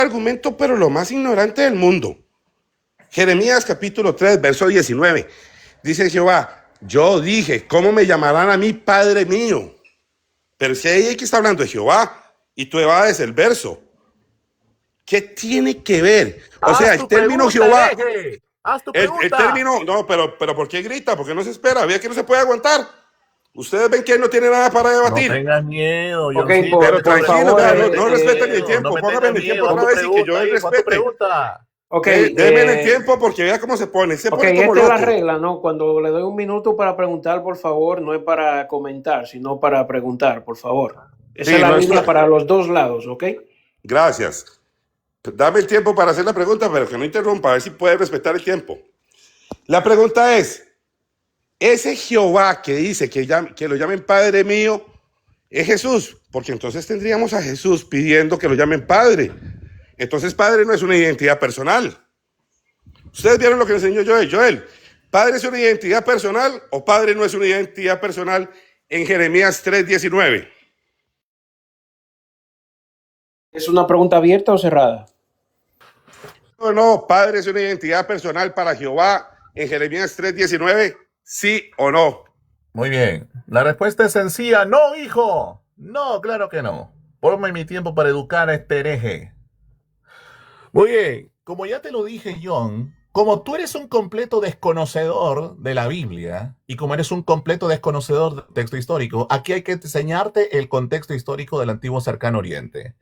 argumento, pero lo más ignorante del mundo. Jeremías capítulo 3, verso 19. Dice Jehová, yo dije, ¿cómo me llamarán a mí Padre mío? Pero si ahí que está hablando de Jehová y tú evades el verso. ¿Qué tiene que ver? O sea, Haz el tu término pregunta, Jehová, hereje. Haz tu el pregunta. término, no, pero ¿por qué grita? ¿Por qué no se espera? Vea que no se puede aguantar. Ustedes ven que él no tiene nada para No debatir. tengas miedo, Ok, Johncito. Pero por tranquilo, favor, vea, no, No no tengas respeten el miedo, no tiempo. me Póngame en tengas el tiempo miedo. Haz otra tu vez y que yo pregunta, hijo, haz tu respete. pregunta. ok, Déme el tiempo porque vea cómo se pone. Se pone como esta es la loco. regla, ¿no? Cuando le doy un minuto para preguntar, por favor, no es para comentar, sino para preguntar, por favor. Esa Sí, es la no es línea para los dos lados, ¿ok? Gracias. Dame el tiempo para hacer la pregunta, pero que no interrumpa, a ver si puede respetar el tiempo. La pregunta es, ese Jehová que dice que lo llamen Padre mío, es Jesús, porque entonces tendríamos a Jesús pidiendo que lo llamen Padre. Entonces Padre no es una identidad personal. Ustedes vieron lo que le enseñó Joel. Joel, ¿Padre es una identidad personal o Padre no es una identidad personal en Jeremías 3:19? ¿Es una pregunta abierta o cerrada? No, Padre es una identidad personal para Jehová en Jeremías 3:19, ¿sí o no? Muy bien. La respuesta es sencilla. No, hijo. No, claro que no. Ponme mi tiempo para educar a este hereje. Muy bien. Como ya te lo dije, John, como tú eres un completo desconocedor de la Biblia y como eres un completo desconocedor del texto histórico, aquí hay que enseñarte el contexto histórico del antiguo Cercano Oriente.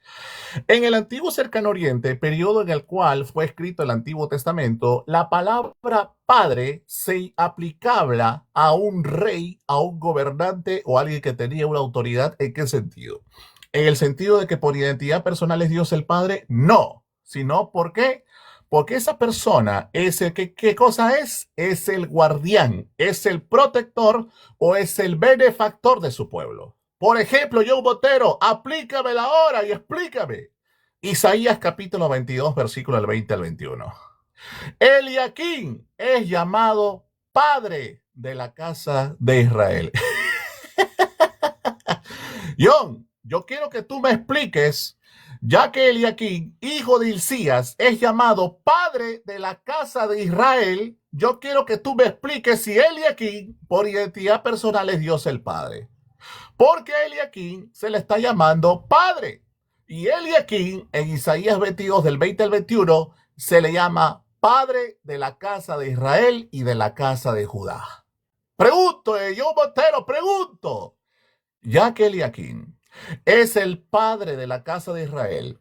En el antiguo Cercano Oriente, periodo en el cual fue escrito el Antiguo Testamento, la palabra padre se aplicaba a un rey, a un gobernante o a alguien que tenía una autoridad. ¿En qué sentido? En el sentido de que por identidad personal es Dios el Padre, no, sino ¿por qué? Porque esa persona es el que, ¿qué cosa es? Es el guardián, es el protector o es el benefactor de su pueblo. Por ejemplo, John Botero, aplícame la hora y explícame. Isaías capítulo 22, versículo del 20 al 21. Eliaquín es llamado padre de la casa de Israel. John, yo quiero que tú me expliques, ya que Eliaquín, hijo de Hilcías, es llamado padre de la casa de Israel, yo quiero que tú me expliques si Eliaquín, por identidad personal, es Dios el Padre. Porque a Eliaquín se le está llamando padre. Y Eliaquín, en Isaías 22, del 20 al 21, se le llama padre de la casa de Israel y de la casa de Judá. Pregunto, yo Montero, pregunto. Ya que Eliaquín es el padre de la casa de Israel,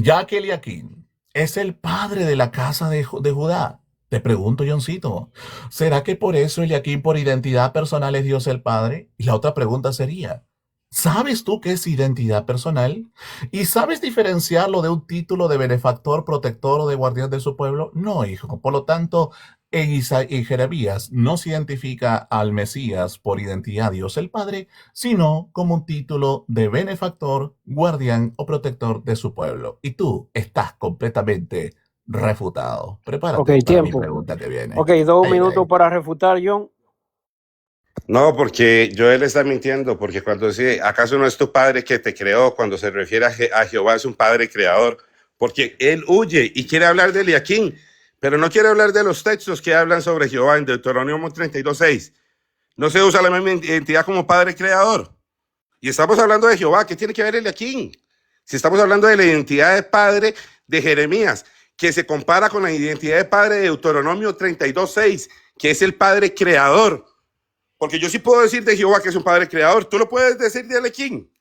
ya que Eliaquín es el padre de la casa de Judá, te pregunto, Johncito, ¿será que por eso Eliaquín por identidad personal es Dios el Padre? Y la otra pregunta sería, ¿sabes tú qué es identidad personal? ¿Y sabes diferenciarlo de un título de benefactor, protector o de guardián de su pueblo? No, hijo. Por lo tanto, en Jeremías no se identifica al Mesías por identidad Dios el Padre, sino como un título de benefactor, guardián o protector de su pueblo. Y tú estás completamente refutado. Prepárate Ok, para mi tiempo. pregunta que viene. Ok, 2 Ahí, minutos ahí. para refutar, John. No, porque Joel está mintiendo, porque cuando dice, ¿acaso no es tu padre que te creó? Cuando se refiere a Jehová es un padre creador, porque él huye y quiere hablar de Eliaquín, pero no quiere hablar de los textos que hablan sobre Jehová en Deuteronomio 32:6. No se usa la misma identidad como padre creador. Y estamos hablando de Jehová, ¿qué tiene que ver Eliaquín? Si estamos hablando de la identidad de padre de Jeremías, que se compara con la identidad de padre de Deuteronomio 32:6, que es el padre creador. Porque yo sí puedo decir de Jehová que es un padre creador. Tú lo puedes decir de Eliaquín.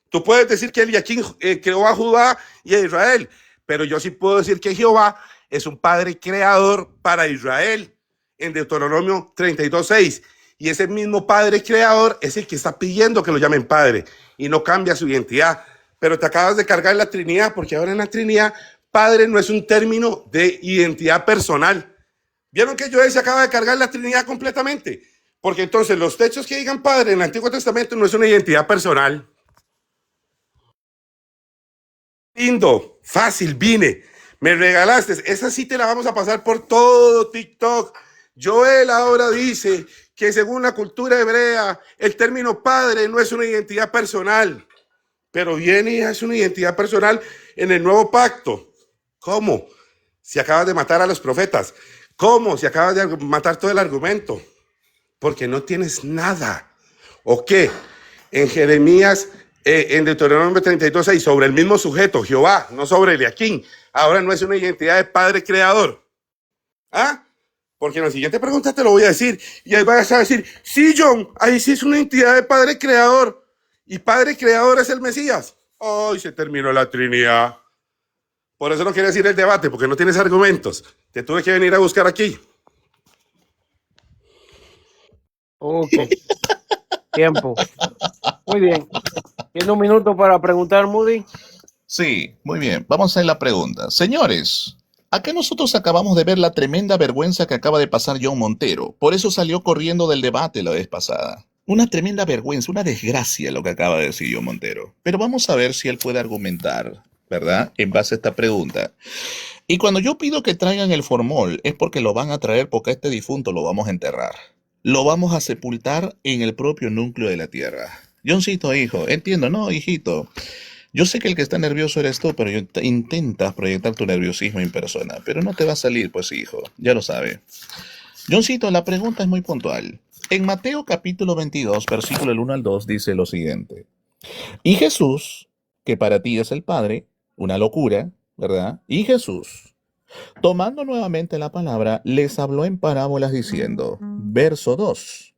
Tú puedes decir que Eliaquín creó a Judá y a Israel. Pero yo sí puedo decir que Jehová es un padre creador para Israel en Deuteronomio 32:6. Y ese mismo padre creador es el que está pidiendo que lo llamen padre y no cambia su identidad. Pero te acabas de cargar la Trinidad, porque ahora en la Trinidad, padre no es un término de identidad personal. ¿Vieron que Joel se acaba de cargar la Trinidad completamente? Porque entonces los textos que digan padre en el Antiguo Testamento no es una identidad personal. Lindo, fácil, vine, me regalaste. Esa sí te la vamos a pasar por todo TikTok. Joel ahora dice que según la cultura hebrea, el término padre no es una identidad personal, pero viene y es una identidad personal en el nuevo pacto. ¿Cómo? Si acabas de matar a los profetas. ¿Cómo? Si acabas de matar todo el argumento. Porque no tienes nada. ¿O qué? En Jeremías, en Deuteronomio 32:6, sobre el mismo sujeto, Jehová, no sobre Eliaquín. Ahora no es una identidad de padre creador. ¿Ah? Porque en la siguiente pregunta te lo voy a decir. Y ahí vas a decir, sí, John, ahí sí es una entidad de padre creador. Y padre creador es el Mesías. Ay, se terminó la Trinidad. Por eso no quieres ir el debate, porque no tienes argumentos. Te tuve que venir a buscar aquí. Ok, tiempo. Muy bien. ¿Tiene un minuto para preguntar, Moody? Sí, muy bien. Vamos a hacer la pregunta. Señores, acá nosotros acabamos de ver la tremenda vergüenza que acaba de pasar John Montero. Por eso salió corriendo del debate la vez pasada. Una tremenda vergüenza, una desgracia lo que acaba de decir John Montero. Pero vamos a ver si él puede argumentar, ¿verdad? En base a esta pregunta. Y cuando yo pido que traigan el formol, es porque lo van a traer porque a este difunto lo vamos a enterrar. Lo vamos a sepultar en el propio núcleo de la tierra. Johncito, hijo, entiendo, ¿no, hijito? Yo sé que el que está nervioso eres tú, pero intentas proyectar tu nerviosismo en persona, pero no te va a salir, pues, hijo, ya lo sabe. Johncito, la pregunta es muy puntual. En Mateo capítulo 22, versículo del 1 al 2, dice lo siguiente. Y Jesús, que para ti es el Padre, una locura, ¿verdad? Y Jesús, tomando nuevamente la palabra, les habló en parábolas diciendo, verso 2.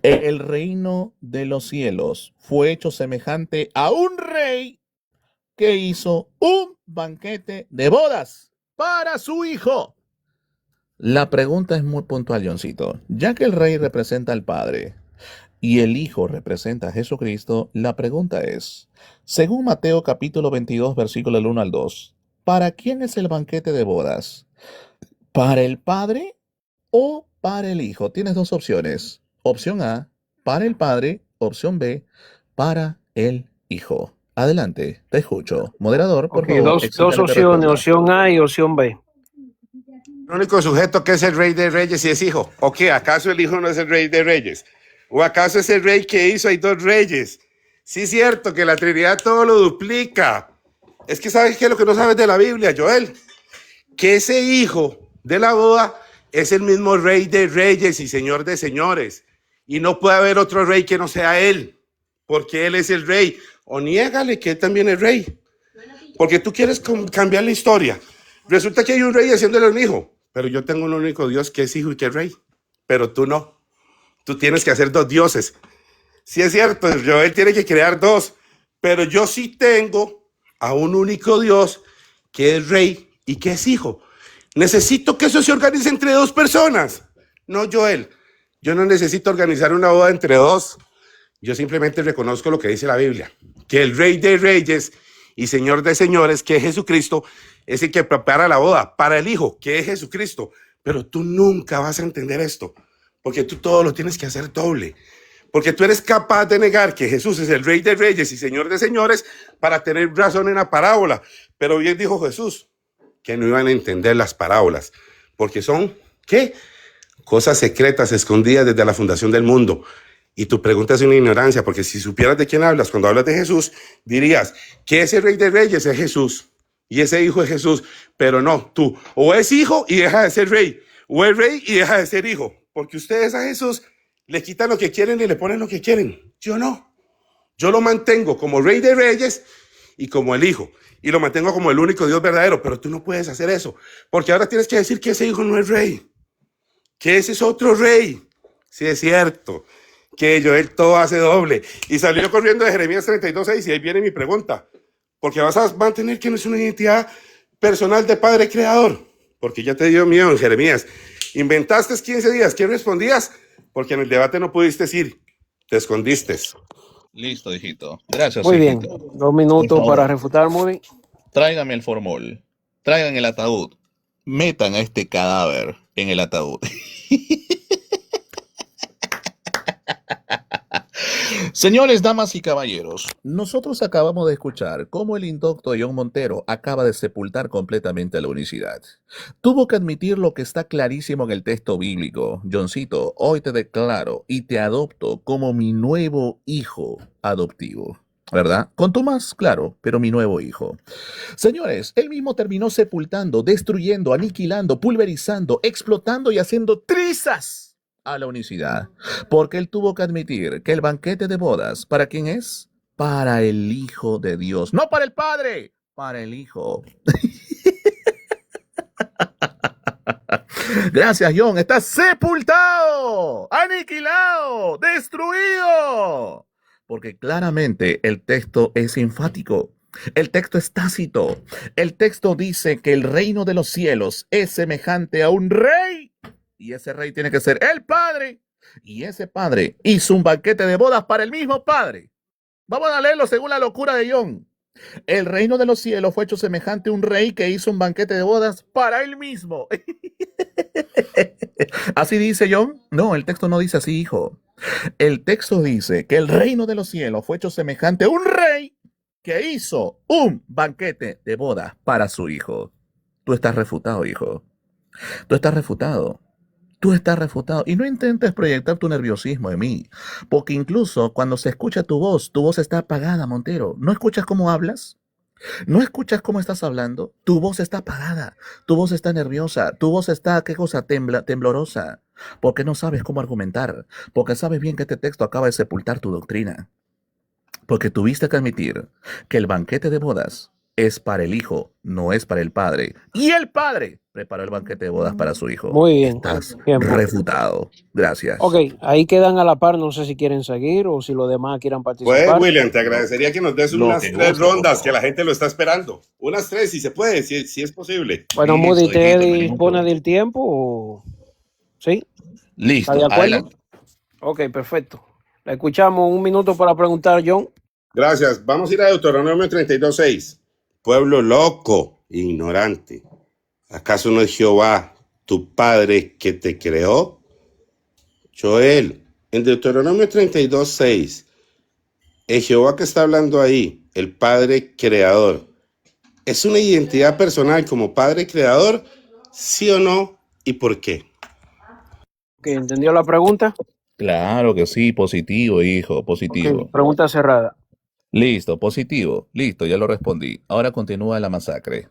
El reino de los cielos fue hecho semejante a un rey que hizo un banquete de bodas para su hijo. La pregunta es muy puntual, Johncito. Ya que el rey representa al Padre y el Hijo representa a Jesucristo, la pregunta es, según Mateo capítulo 22, versículo del 1 al 2, ¿para quién es el banquete de bodas? ¿Para el Padre o para el Hijo? Tienes dos opciones. Opción A, para el Padre. Opción B, para el Hijo. Adelante, te escucho. Moderador, por Ok, favor, dos exíjale que opciones, responda. opción A y opción B. El único sujeto que es el rey de reyes y es hijo. ¿O qué? ¿Acaso el hijo no es el rey de reyes? ¿O acaso es el rey que hizo? Hay dos reyes. Sí es cierto que la Trinidad todo lo duplica. Es que ¿sabes qué es lo que no sabes de la Biblia, Joel? Que ese hijo de la boda es el mismo rey de reyes y señor de señores. Y no puede haber otro rey que no sea él, porque él es el rey. O niégale que él también es rey. Porque tú quieres cambiar la historia. Resulta que hay un rey haciéndole un hijo, pero yo tengo un único Dios que es hijo y que es rey. Pero tú no. Tú tienes que hacer dos dioses. Sí es cierto, Joel tiene que crear dos, pero yo sí tengo a un único Dios que es rey y que es hijo. Necesito que eso se organice entre dos personas. No, Joel, yo no necesito organizar una boda entre dos. Yo simplemente reconozco lo que dice la Biblia, que el rey de reyes y señor de señores, que es Jesucristo, es el que prepara la boda para el hijo, que es Jesucristo. Pero tú nunca vas a entender esto, porque tú todo lo tienes que hacer doble. Porque tú eres capaz de negar que Jesús es el rey de reyes y señor de señores para tener razón en la parábola. Pero bien dijo Jesús que no iban a entender las parábolas, porque son, ¿qué? Cosas secretas escondidas desde la fundación del mundo. Y tu pregunta es una ignorancia, porque si supieras de quién hablas, cuando hablas de Jesús, dirías que ese rey de reyes es Jesús y ese hijo es Jesús. Pero no, tú o es hijo y deja de ser rey, o es rey y deja de ser hijo, porque ustedes a Jesús le quitan lo que quieren y le ponen lo que quieren. Yo no. Yo lo mantengo como rey de reyes y como el hijo. Y lo mantengo como el único Dios verdadero. Pero tú no puedes hacer eso. Porque ahora tienes que decir que ese hijo no es rey. Que ese es otro rey. Sí, es cierto. Que Joel todo hace doble. Y salió corriendo de Jeremías 32:6. Y ahí viene mi pregunta. Porque vas a mantener que no es una identidad personal de Padre Creador. Porque ya te dio miedo en Jeremías. Inventaste 15 días. ¿Qué respondías? Porque en el debate no pudiste ir. Te escondiste. Listo, hijito. Gracias, Muy bien, hijito. 2 minutos Por favor. para refutar, Moody. Tráigame el formol. Traigan el ataúd. Metan a este cadáver en el ataúd. Señores, damas y caballeros, nosotros acabamos de escuchar cómo el indocto John Montero acaba de sepultar completamente la unicidad. Tuvo que admitir lo que está clarísimo en el texto bíblico. Johncito, hoy te declaro y te adopto como mi nuevo hijo adoptivo. ¿verdad? Con Tomás, claro, pero mi nuevo hijo. Señores, él mismo terminó sepultando, destruyendo, aniquilando, pulverizando, explotando y haciendo trizas a la unicidad, porque él tuvo que admitir que el banquete de bodas, ¿para quién es? Para el Hijo de Dios, no para el Padre, para el Hijo. Gracias, John. Está sepultado, aniquilado, destruido. Porque claramente el texto es enfático. El texto es tácito. El texto dice que el reino de los cielos es semejante a un rey. Y ese rey tiene que ser el Padre. Y ese Padre hizo un banquete de bodas para el mismo Padre. Vamos a leerlo según la locura de John. El reino de los cielos fue hecho semejante a un rey que hizo un banquete de bodas para él mismo. ¿Así dice John? No, el texto no dice así, hijo. El texto dice que el reino de los cielos fue hecho semejante a un rey que hizo un banquete de bodas para su hijo. Tú estás refutado, hijo. Tú estás refutado. Tú estás refutado. Y no intentes proyectar tu nerviosismo en mí. Porque incluso cuando se escucha tu voz está apagada, Montero. ¿No escuchas cómo hablas? ¿No escuchas cómo estás hablando? Tu voz está apagada, tu voz está nerviosa, tu voz está, ¿qué cosa? Temblorosa, porque no sabes cómo argumentar, porque sabes bien que este texto acaba de sepultar tu doctrina, porque tuviste que admitir que el banquete de bodas es para el hijo, no es para el padre, y el padre preparó el banquete de bodas para su hijo. Muy bien. Estás Bien, refutado. Gracias. Ok, ahí quedan a la par, no sé si quieren seguir o si los demás quieran Pues, participar. William, te agradecería que nos des Lo unas que 3 guste, rondas, por que la favor. gente lo está esperando. Unas 3, si se puede, si es posible. Bueno, Listo, Moody, hijito, ¿te no hay ningún dispone problema. del tiempo o...? ¿Sí? ¿Está de Listo, acuerdo? adelante. Ok, perfecto. La escuchamos, un minuto para preguntar, John. Gracias. Vamos a ir a Deuteronomio 32:6. Pueblo loco, ignorante. ¿Acaso no es Jehová tu Padre que te creó? Joel, en Deuteronomio 32:6, el Jehová que está hablando ahí, el Padre creador, ¿es una identidad personal como Padre creador? ¿Sí o no? ¿Y por qué? Ok, ¿entendió la pregunta? Claro que sí, positivo, hijo, Ok, positivo. pregunta cerrada. Listo, positivo. Listo, ya lo respondí. Ahora continúa la masacre.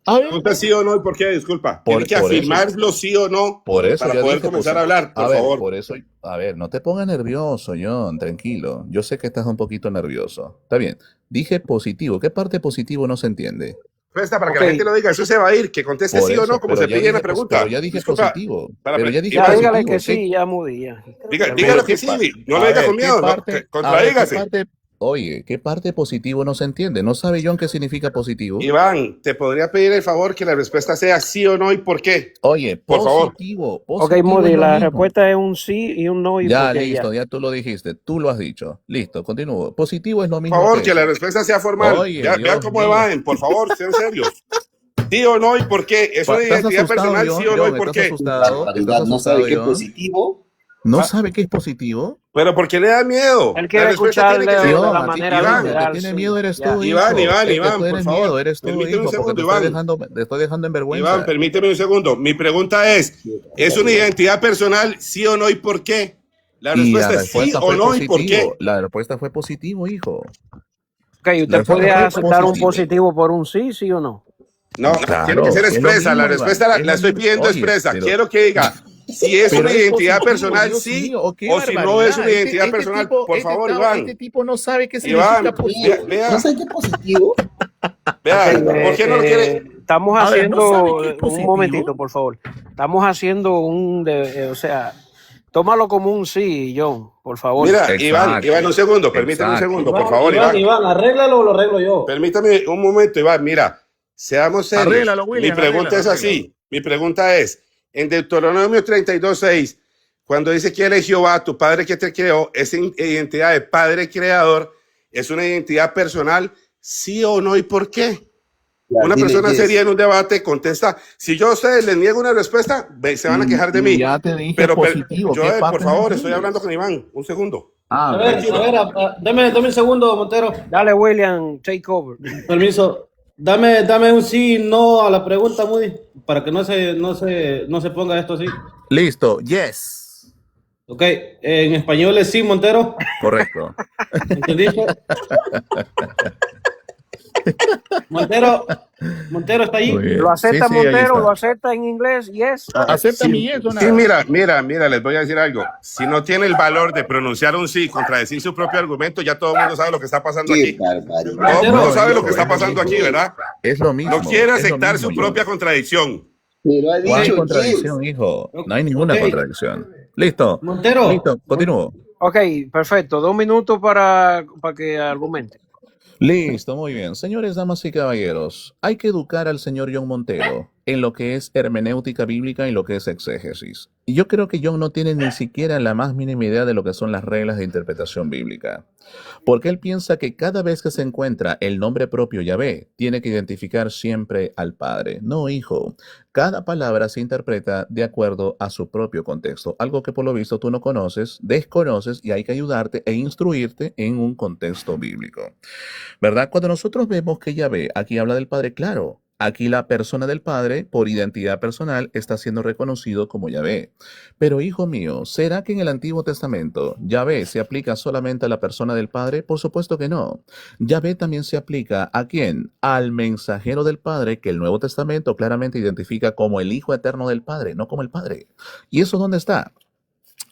A ver, Pregunta sí o no y por qué, disculpa. Tiene que por eso, afirmarlo sí o no por eso para ya poder dije comenzar a positivo. hablar, A por ver, favor. por eso, a ver, no te pongas nervioso, John, tranquilo. Yo sé que estás un poquito nervioso. Está bien. Dije positivo. ¿Qué parte positivo no se entiende? Presta para que Ok, la gente lo diga, eso se va a ir, que conteste Por sí o no, eso, como pero se ya pide en la dije, pero pregunta. ya dije Disculpa, positivo. para, Pero ya dije ya dígale positivo. que sí, ya Moody, ya. Dígalo Pero que qué sí, no a lo diga ver, con ¿qué miedo, no, parte, a ver, qué contradígase. parte, oye, qué parte positivo no se entiende? ¿No sabe John qué significa positivo? Iván, te podría pedir el favor que la respuesta sea sí o no y por qué. Oye, Por favor. positivo, Ok, positivo es Moody, lo la mismo. respuesta es un sí y un no y Ya, por qué listo, ya. ya tú lo dijiste, tú lo has dicho. Listo, continúo. Positivo es lo Por mismo favor, que que la eso. respuesta sea formal. Oye, Vean Dios cómo mío. van, por favor, sean serios. Sí o no y por qué. ¿Es una ¿Estás identidad asustado, personal, sí o John? no y John, por ¿estás qué? asustado? ¿Estás No sabe asustado, qué John? positivo. ¿No Ah, sabe qué es positivo? pero ¿por qué le da miedo? Él La quiere respuesta tiene que escucharle ser... de John, la a ti, manera John, el que literal, tiene sí. miedo eres Ya. tú, Iván, hijo. El que tú por eres favor. miedo eres tú, Permíteme un hijo, porque segundo, Iván. te estoy dejando en Iván, vergüenza. permíteme un segundo. Mi pregunta ¿es una identidad personal, sí o no y por qué? La Y la respuesta es sí respuesta o fue no y por positivo. qué. La respuesta fue positivo, hijo. Ok, La ¿usted respuesta puede fue aceptar un positivo. positivo por un sí, sí o no? No, tiene que Claro, ser es lo expresa. La mismo, Iván. respuesta Es la lo estoy mismo. pidiendo Oye, expresa. pero, Quiero que diga si es pero una es identidad positivo, personal, Dios sí, mío. Oh, qué o si no es barbaridad. una identidad personal. Por favor, Iván. Tipo no sabe qué significa Iván, positivo. vea, ¿No sabe qué positivo? vea, Ok, ¿por qué no lo quiere? estamos A ver, ¿no sabe haciendo, qué es un positivo? momentito, por favor. Estamos haciendo o sea, tómalo como un sí, John, por favor. Mira, Iván, Exacto. un segundo, permítame un Exacto. segundo, por favor, Iván. Arréglalo o lo arreglo yo. Permítame un momento, Iván. Mira, seamos serios. Arréglalo, William, Mi pregunta arréglalo, es así. Mi pregunta es, en Deuteronomio 32:6, cuando dice que él es Jehová, tu padre que te creó, esa identidad de padre creador, ¿es una identidad personal? ¿Sí o no y por qué? Una persona seria en un debate contesta. Si yo a ustedes les niego una respuesta, se van a quejar de mí. Ya te dije Pero positivo. ¿Qué Joel, parte por favor, no estoy entiendes? hablando con Iván. Un segundo. Ah, A ver, dame un segundo, Montero. Dale, William, take over. Permiso. Dame un sí, no a la pregunta, Moody, para que no se ponga esto así. listo. Yes. Ok, en español es sí, Montero. Correcto. ¿Entendiste? Montero está Muy ahí. bien. ¿Lo acepta Sí, ahí Montero? ¿Lo está. acepta en inglés? Yes. ¿Acepta Sí, mi yes o sí, nada? mira, les voy a decir algo. Si no tiene el valor de pronunciar un sí, contradecir su propio argumento, ya todo el mundo sabe lo que está pasando Qué aquí. barbaridad. Todo el mundo No, sabe lo que hijo, está es lo pasando aquí, mismo. ¿verdad? Es lo No mismo. quiere Es lo aceptar mismo, su John. propia contradicción. Pero ha No hay dicho contradicción, yes. hijo. No hay Ok, ninguna contradicción. Listo. Montero. Listo. Continúo. Ok, perfecto. 2 minutos para que argumente. Listo, muy bien. Señores, damas y caballeros, hay que educar al señor John Montero en lo que es hermenéutica bíblica y lo que es exégesis. Y yo creo que John no tiene ni siquiera la más mínima idea de lo que son las reglas de interpretación bíblica. Porque él piensa que cada vez que se encuentra el nombre propio Yahvé, tiene que identificar siempre al Padre. No, hijo. Cada palabra se interpreta de acuerdo a su propio contexto, algo que por lo visto tú no conoces, desconoces y hay que ayudarte e instruirte en un contexto bíblico. ¿Verdad? Cuando nosotros vemos que Yahvé aquí habla del Padre, claro, aquí la persona del Padre, por identidad personal, está siendo reconocido como Yahvé. Pero, hijo mío, ¿será que en el Antiguo Testamento Yahvé se aplica solamente a la persona del Padre? Por supuesto que no. Yahvé también se aplica ¿a quién? Al mensajero del Padre, que el Nuevo Testamento claramente identifica como el Hijo eterno del Padre, no como el Padre. ¿Y eso dónde está?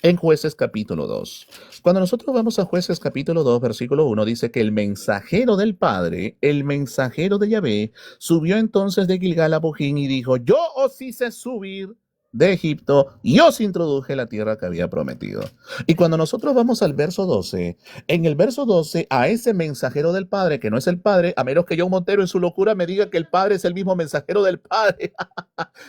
En Jueces capítulo 2. Cuando nosotros vamos a Jueces capítulo 2, versículo 1, dice que el mensajero del Padre, el mensajero de Yahvé, subió entonces de Gilgal a Bojín y dijo, yo os hice subir de Egipto y os introduje la tierra que había prometido. Y cuando nosotros vamos al verso 12, en el verso 12, a ese mensajero del Padre, que no es el Padre, a menos que John Montero en su locura me diga que el Padre es el mismo mensajero del Padre,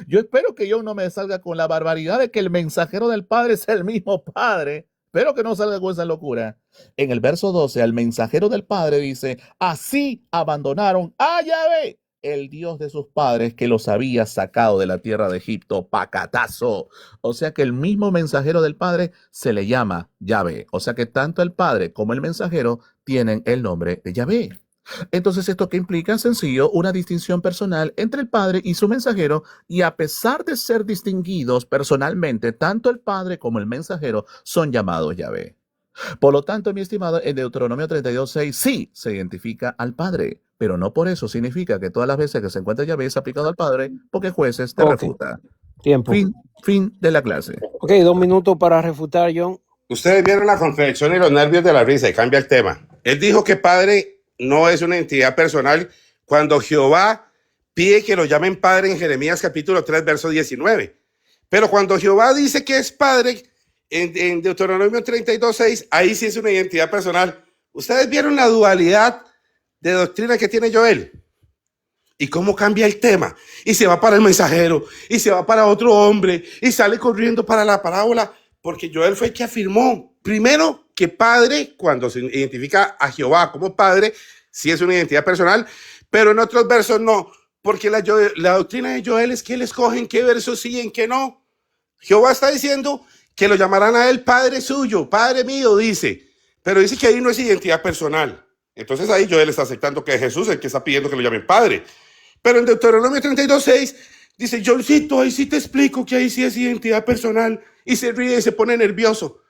yo espero que yo no me salga con la barbaridad de que el mensajero del Padre es el mismo Padre. Espero que no salga con esa locura. En el verso 12, al mensajero del Padre dice, así abandonaron a Yahvé, el Dios de sus padres que los había sacado de la tierra de Egipto, pacatazo. O sea que el mismo mensajero del Padre se le llama Yahvé. O sea que tanto el Padre como el mensajero tienen el nombre de Yahvé. Entonces, ¿esto qué implica? Sencillo, una distinción personal entre el Padre y su mensajero, y a pesar de ser distinguidos personalmente, tanto el Padre como el mensajero son llamados Yahvé. Por lo tanto, mi estimado, en Deuteronomio 32:6 sí se identifica al Padre, pero no por eso significa que todas las veces que se encuentra Yahvé es aplicado al Padre, porque Jueces te refuta. Tiempo. Fin de la clase. Ok, 2 minutos para refutar, John. Ustedes vieron la contradicción y los nervios de la risa y cambia el tema. Él dijo que Padre no es una entidad personal cuando Jehová pide que lo llamen Padre en Jeremías capítulo 3, verso 19. Pero cuando Jehová dice que es Padre en Deuteronomio 32:6, ahí sí es una identidad personal. Ustedes vieron la dualidad de doctrina que tiene Joel y cómo cambia el tema y se va para el mensajero y se va para otro hombre y sale corriendo para la parábola, porque Joel fue el que afirmó primero que Padre, cuando se identifica a Jehová como Padre, sí es una identidad personal, pero en otros versos no, porque la doctrina de Joel es que él escoge en qué versos sí y en qué no. Jehová está diciendo que lo llamarán a él Padre suyo, Padre mío, dice, pero dice que ahí no es identidad personal. Entonces ahí Joel está aceptando que es Jesús el que está pidiendo que lo llamen Padre. Pero en Deuteronomio 32:6 dice, Joelcito, ahí sí te explico que ahí sí es identidad personal, y se ríe y se pone nervioso.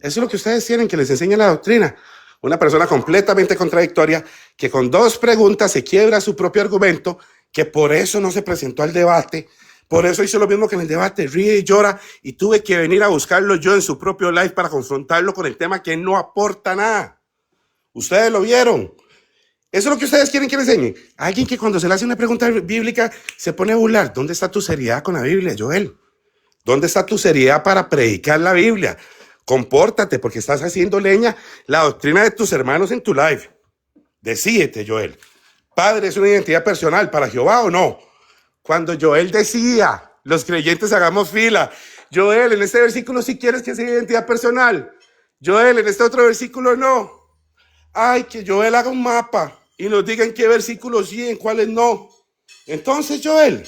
Eso es lo que ustedes tienen, que les enseña la doctrina. Una persona completamente contradictoria que con 2 preguntas se quiebra su propio argumento, que por eso no se presentó al debate, por eso hizo lo mismo que en el debate, ríe y llora, y tuve que venir a buscarlo yo en su propio live para confrontarlo con el tema que no aporta nada. Ustedes lo vieron. Eso es lo que ustedes quieren que les enseñe. Alguien que cuando se le hace una pregunta bíblica se pone a burlar. ¿Dónde está tu seriedad con la Biblia, Joel? ¿Dónde está tu seriedad para predicar la Biblia? Compórtate, porque estás haciendo leña la doctrina de tus hermanos en tu live. Decídete, Joel. ¿Padre es una identidad personal para Jehová o no? Cuando Joel decía, los creyentes hagamos fila. Joel, en este versículo sí quieres que sea identidad personal. Joel, en este otro versículo no. Ay, que Joel haga un mapa y nos diga en qué versículos sí y en cuáles no. Entonces, Joel,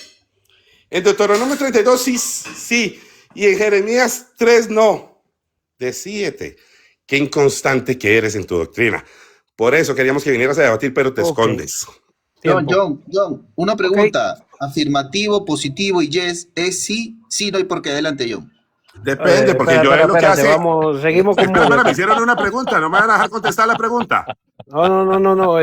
en Deuteronomio 32 sí, sí, y en Jeremías 3 no. Decídete, qué inconstante que eres en tu doctrina. Por eso queríamos que vinieras a debatir, pero te escondes. John, una pregunta. Afirmativo, positivo y yes es sí, sí, no hay por qué. Adelante, John. Depende, porque yo Espera, es lo que espérate, hace. vamos, seguimos con Espera, Moody. me hicieron una pregunta, no me van a dejar contestar la pregunta. No.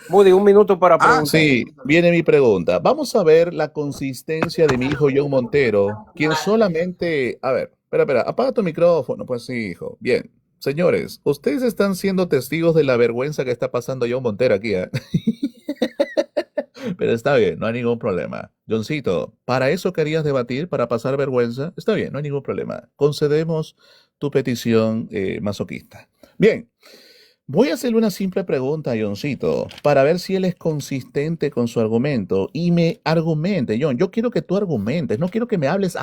Moody, un minuto para preguntar. Sí, viene mi pregunta. Vamos a ver la consistencia de mi hijo John Montero, quien solamente... A ver, espera, apaga tu micrófono, pues sí, hijo. Bien, señores, ustedes están siendo testigos de la vergüenza que está pasando John Montero aquí, ¿eh? Pero está bien, no hay ningún problema. Johncito, ¿para eso querías debatir, para pasar vergüenza? Está bien, no hay ningún problema. Concedemos tu petición masoquista. Bien. Voy a hacerle una simple pregunta a Johncito para ver si él es consistente con su argumento y me argumente. John, yo quiero que tú argumentes, no quiero que me hablas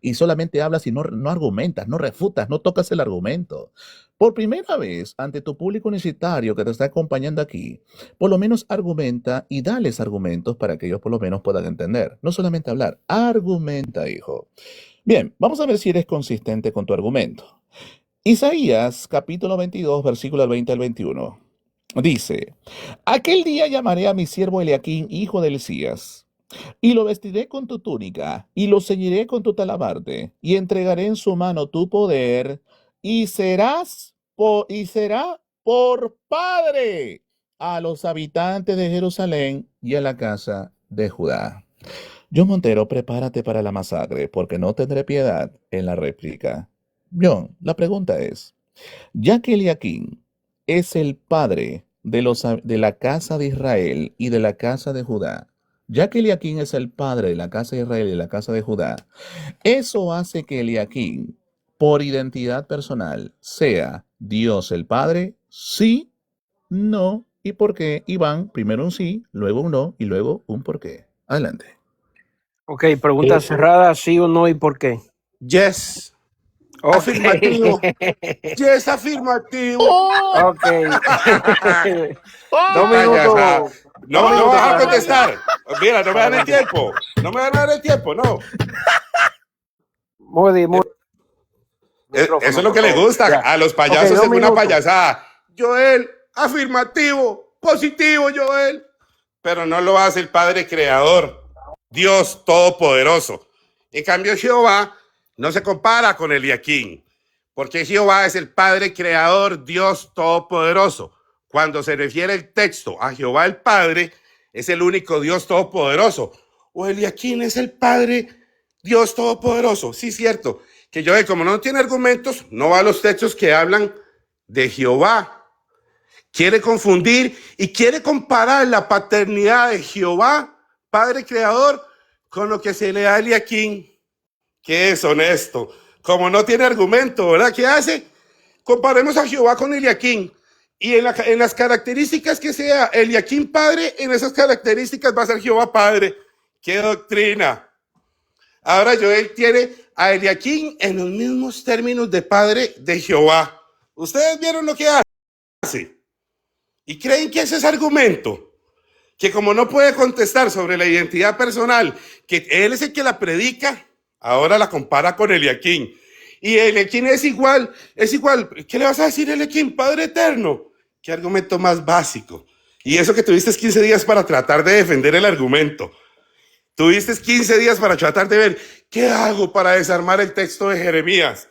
y solamente hablas y no argumentas, no refutas, no tocas el argumento. Por primera vez, ante tu público universitario que te está acompañando aquí, por lo menos argumenta y dales argumentos para que ellos por lo menos puedan entender. No solamente hablar, argumenta, hijo. Bien, vamos a ver si eres consistente con tu argumento. Isaías capítulo 22, versículo 20 al 21. Dice, aquel día llamaré a mi siervo Eliaquín, hijo de Hilcías, y lo vestiré con tu túnica, y lo ceñiré con tu talabarte, y entregaré en su mano tu poder, y será por padre a los habitantes de Jerusalén y a la casa de Judá. John Montero, prepárate para la masacre, porque no tendré piedad en la réplica. John, la pregunta es, ya que Eliaquín es el padre de la casa de Israel y de la casa de Judá, ya que Eliaquín es el padre de la casa de Israel y de la casa de Judá, eso hace que Eliaquín, por identidad personal, sea Dios el Padre, sí, no y por qué. Iván, primero un sí, luego un no y luego un por qué. Adelante. Ok, pregunta cerrada, sí o no y por qué. Yes. Okay. Afirmativo. Yes, afirmativo. Ok. 2 minutos. No vas a contestar. Mira, no me dan el tiempo. No me van a dar el tiempo, no. Moody. Eso es lo que le gusta. Ya. A los payasos Ok, 2 es una minutos. payasada. Joel, afirmativo, positivo, Joel. Pero no lo hace el Padre Creador, Dios Todopoderoso. En cambio, Jehová no se compara con Eliaquín, porque Jehová es el Padre Creador, Dios Todopoderoso. Cuando se refiere el texto a Jehová el Padre, es el único Dios Todopoderoso. O Eliaquín es el Padre Dios Todopoderoso. Sí, cierto, que Joel, como no tiene argumentos, no va a los textos que hablan de Jehová. Quiere confundir y quiere comparar la paternidad de Jehová, Padre Creador, con lo que se le da a Eliaquín, que es honesto. Como no tiene argumento, ¿verdad? ¿Qué hace? Comparemos a Jehová con Eliaquín. Y en las características que sea Eliaquín Padre, en esas características va a ser Jehová Padre. ¡Qué doctrina! Ahora Joel tiene a Eliaquín en los mismos términos de Padre de Jehová. ¿Ustedes vieron lo que hace? ¿Y creen que ese es argumento? Que como no puede contestar sobre la identidad personal, que él es el que la predica, ahora la compara con Eliaquín. Y Eliaquín es igual. ¿Qué le vas a decir a Eliaquín? Padre eterno. ¿Qué argumento más básico? Y eso que tuviste 15 días para tratar de defender el argumento. Tuviste 15 días para tratar de ver qué hago para desarmar el texto de Jeremías.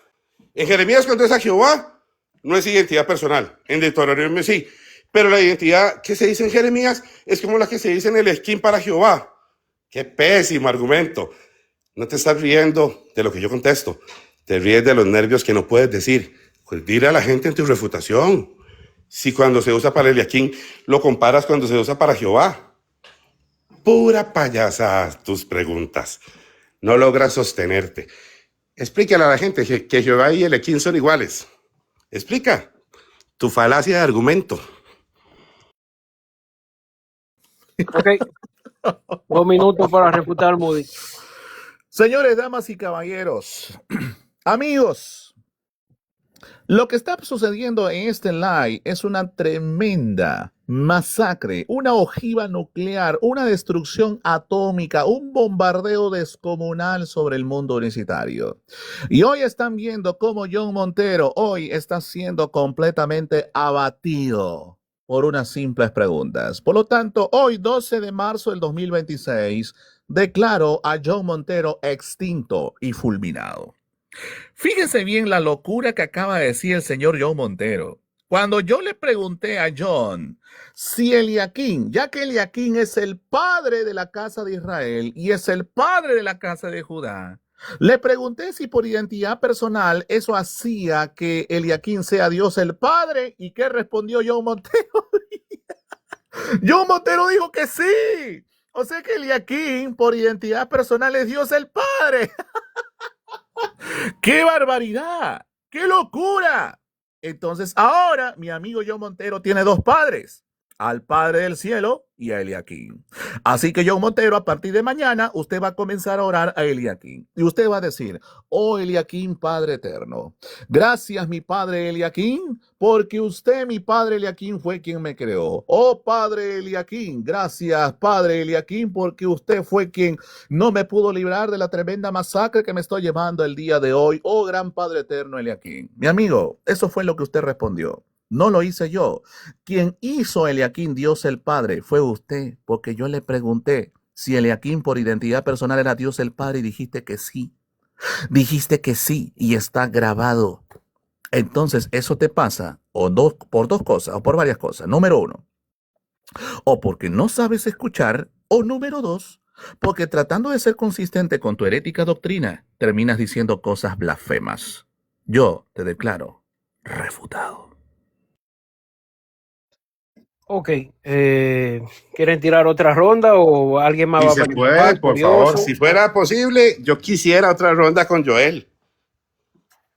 En Jeremías, cuando es a Jehová, no es identidad personal. En Deuteronomio sí. Pero la identidad que se dice en Jeremías es como la que se dice en Eliaquín para Jehová. Qué pésimo argumento. No te estás riendo de lo que yo contesto. Te ríes de los nervios que no puedes decir. Pues dile a la gente en tu refutación. Si cuando se usa para Eliaquín lo comparas cuando se usa para Jehová. Pura payasada tus preguntas. No logras sostenerte. Explícale a la gente que Jehová y Eliaquín son iguales. Explica tu falacia de argumento. Ok. 2 minutos para refutar, Moody. Señores, damas y caballeros, amigos, lo que está sucediendo en este live es una tremenda masacre, una ojiva nuclear, una destrucción atómica, un bombardeo descomunal sobre el mundo universitario. Y hoy están viendo cómo John Montero hoy está siendo completamente abatido por unas simples preguntas. Por lo tanto, hoy 12 de marzo del 2026, declaro a John Montero extinto y fulminado. Fíjense bien la locura que acaba de decir el señor John Montero. Cuando yo le pregunté a John si Eliaquín, ya que Eliaquín es el padre de la casa de Israel y es el padre de la casa de Judá, le pregunté si por identidad personal eso hacía que Eliaquín sea Dios el Padre. ¿Y qué respondió John Montero? John Montero dijo que sí. O sea que Eliaquín por identidad personal es Dios el Padre. ¡Qué barbaridad! ¡Qué locura! Entonces ahora mi amigo John Montero tiene dos padres, al Padre del Cielo y a Eliaquín. Así que John Montero, a partir de mañana, usted va a comenzar a orar a Eliaquín. Y usted va a decir, oh Eliaquín, Padre eterno, gracias mi Padre Eliaquín, porque usted, mi Padre Eliaquín, fue quien me creó. Oh Padre Eliaquín, gracias Padre Eliaquín, porque usted fue quien no me pudo librar de la tremenda masacre que me estoy llevando el día de hoy. Oh gran Padre eterno Eliaquín. Mi amigo, eso fue lo que usted respondió. No lo hice yo. Quien hizo Eliaquín, Dios el Padre, fue usted, porque yo le pregunté si Eliaquín por identidad personal era Dios el Padre y dijiste que sí. Dijiste que sí y está grabado. Entonces, eso te pasa por dos cosas o por varias cosas. Número uno, o porque no sabes escuchar, o número dos, porque tratando de ser consistente con tu herética doctrina, terminas diciendo cosas blasfemas. Yo te declaro refutado. Ok, ¿quieren tirar otra ronda o alguien más Si va a se puede, participar? por favor, Curioso. si fuera posible, yo quisiera otra ronda con Joel.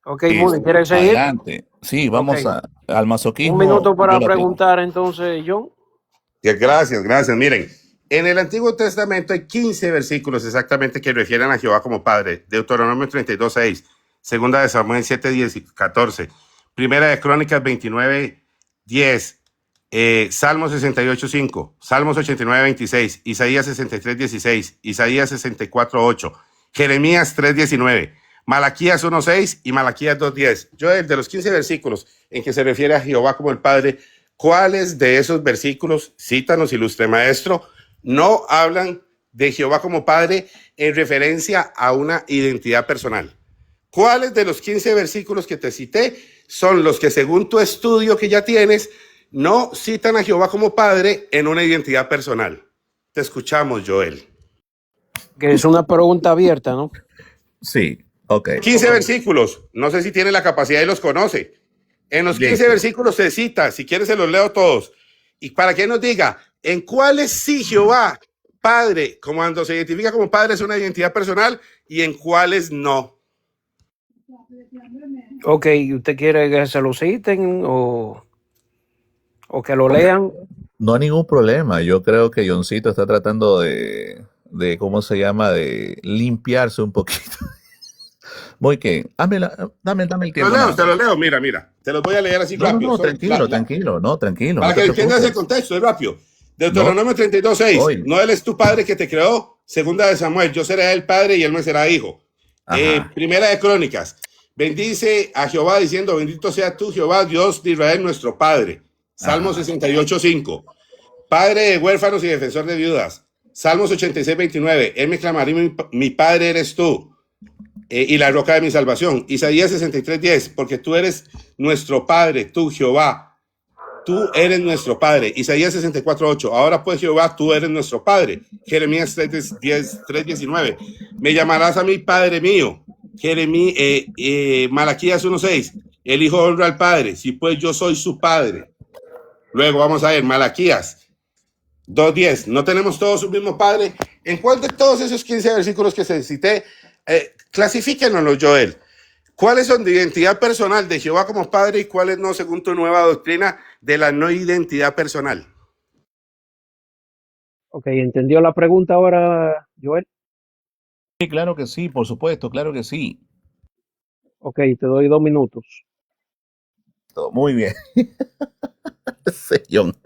Ok, Moody, ¿quieren seguir? Adelante. Sí, vamos Ok. al masoquismo. Un minuto yo para lo tengo. preguntar entonces, John. Gracias, gracias. Miren, en el Antiguo Testamento hay 15 versículos exactamente que refieren a Jehová como Padre. Deuteronomio 32:6, Segunda de Samuel 7:10 y 14, Primera de Crónicas 29:10, Salmos 68:5, Salmos 89:26, Isaías 63:16, Isaías 64:8, Jeremías 3:19, Malaquías 1:6 y Malaquías 2:10. Joel, de los 15 versículos en que se refiere a Jehová como el Padre, ¿cuáles de esos versículos, cítanos, ilustre maestro, no hablan de Jehová como Padre en referencia a una identidad personal? ¿Cuáles de los 15 versículos que te cité son los que, según tu estudio que ya tienes, no citan a Jehová como Padre en una identidad personal? Te escuchamos, Joel. Que es una pregunta abierta, ¿no? Sí, ok. 15 versículos, no sé si tiene la capacidad y los conoce. En los 15 versículos se cita, si quieres se los leo todos. Y para que nos diga, en cuáles sí Jehová, Padre, como cuando se identifica como Padre es una identidad personal y en cuáles no. Ok, ¿usted quiere que se lo citen o que lo lean? No hay ningún problema. Yo creo que Johncito está tratando de ¿cómo se llama? De limpiarse un poquito. Muy bien. Dame el tiempo. Te lo leo, mira. Te los voy a leer así rápido. No, tranquilo. Para que entiendas el contexto, es rápido. Deuteronomio 32:6. No, él es tu padre que te creó. Segunda de Samuel, yo seré el padre y él me será hijo. Primera de Crónicas. Bendice a Jehová diciendo, bendito sea tú, Jehová, Dios de Israel, nuestro Padre. Salmo 68:5. Padre de huérfanos y defensor de viudas. Salmos 86:29. Él me clamará, mi Padre eres tú. Y la roca de mi salvación. Isaías 63:10. Porque tú eres nuestro Padre, tú, Jehová. Tú eres nuestro Padre. Isaías 64:8. Ahora pues, Jehová, tú eres nuestro Padre. Jeremías 3:19. Me llamarás a mi Padre mío. Malaquías 1:6. El Hijo honra al Padre. Si pues yo soy su Padre. Luego vamos a ver Malaquías 2:10. ¿No tenemos todos un mismo Padre? ¿En cuál de todos esos 15 versículos que se cité? Clasifíquenos, Joel. ¿Cuáles son de identidad personal de Jehová como Padre y cuáles no, según tu nueva doctrina de la no identidad personal? Ok, ¿entendió la pregunta ahora, Joel? Sí, claro que sí, por supuesto, claro que sí. Ok, te doy 2 minutos. Muy bien. Sí, John.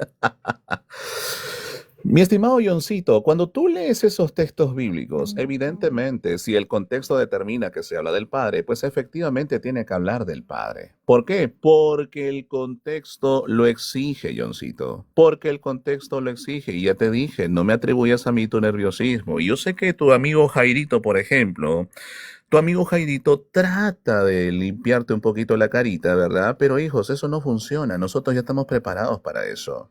Mi estimado Johncito, cuando tú lees esos textos bíblicos, evidentemente, si el contexto determina que se habla del Padre, pues efectivamente tiene que hablar del Padre. ¿Por qué? Porque el contexto lo exige, Johncito. Porque el contexto lo exige. Y ya te dije, no me atribuyas a mí tu nerviosismo. Y yo sé que tu amigo Jairito, por ejemplo, tu amigo Jairito trata de limpiarte un poquito la carita, ¿verdad? Pero hijos, eso no funciona. Nosotros ya estamos preparados para eso.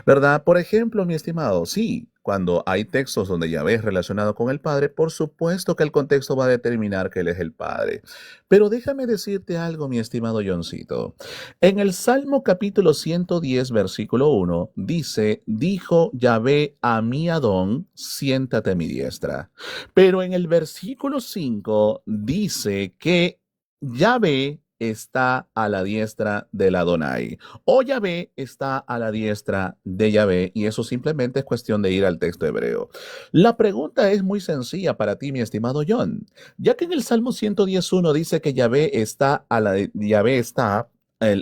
¿Verdad? Por ejemplo, mi estimado, sí, cuando hay textos donde Yahvé es relacionado con el Padre, por supuesto que el contexto va a determinar que Él es el Padre. Pero déjame decirte algo, mi estimado Johncito. En el Salmo capítulo 110, versículo 1, dice, dijo Yahvé a mi Adón, siéntate a mi diestra. Pero en el versículo 5 dice que Yahvé está a la diestra del Adonai. O Yahvé está a la diestra de Yahvé, y eso simplemente es cuestión de ir al texto hebreo. La pregunta es muy sencilla para ti, mi estimado John. Ya que en el Salmo 110.1 dice que Yahvé está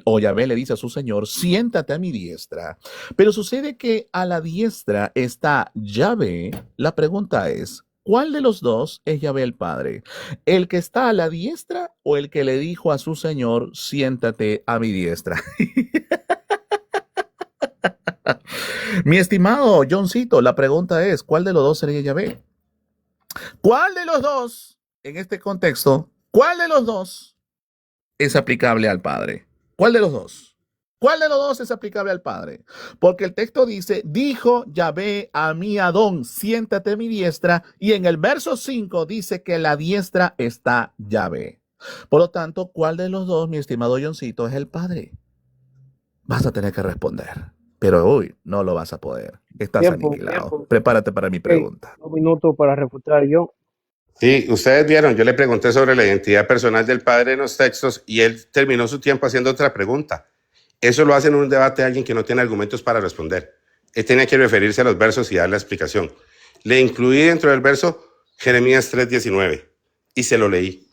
o Yahvé le dice a su Señor, siéntate a mi diestra. Pero sucede que a la diestra está Yahvé. La pregunta es, ¿cuál de los dos es Yahvé el Padre? ¿El que está a la diestra o el que le dijo a su Señor, siéntate a mi diestra? Mi estimado Johncito, la pregunta es, ¿cuál de los dos sería Yahvé? ¿Cuál de los dos, en este contexto, cuál de los dos es aplicable al Padre? ¿Cuál de los dos? ¿Cuál de los dos es aplicable al Padre? Porque el texto dice, dijo Yahvé a mi Adón, siéntate a mi diestra, y en el verso 5 dice que la diestra está Yahvé. Por lo tanto, ¿cuál de los dos, mi estimado Johncito, es el Padre? Vas a tener que responder, pero hoy no lo vas a poder. Estás aniquilado. Prepárate para mi pregunta. Un minuto para refutar yo. Sí, ustedes vieron, yo le pregunté sobre la identidad personal del Padre en los textos y él terminó su tiempo haciendo otra pregunta. Eso lo hace en un debate alguien que no tiene argumentos para responder. Él tenía que referirse a los versos y dar la explicación. Le incluí dentro del verso Jeremías 3:19 y se lo leí.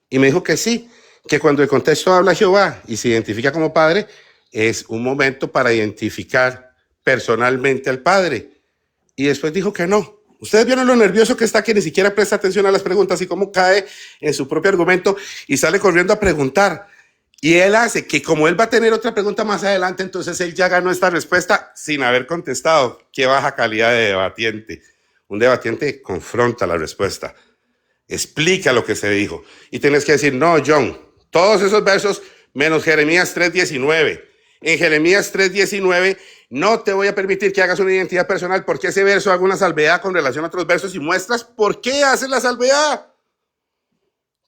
Y me dijo que sí, que cuando el contexto habla Jehová y se identifica como Padre, es un momento para identificar personalmente al Padre. Y después dijo que no. Ustedes vieron lo nervioso que está, que ni siquiera presta atención a las preguntas y cómo cae en su propio argumento y sale corriendo a preguntar. Y él hace que como él va a tener otra pregunta más adelante, entonces él ya ganó esta respuesta sin haber contestado. Qué baja calidad de debatiente. Un debatiente confronta la respuesta, explica lo que se dijo. Y tienes que decir, no, John, todos esos versos menos Jeremías 3:19. En Jeremías 3:19 no te voy a permitir que hagas una identidad personal porque ese verso haga una salvedad con relación a otros versos y muestras por qué haces la salvedad.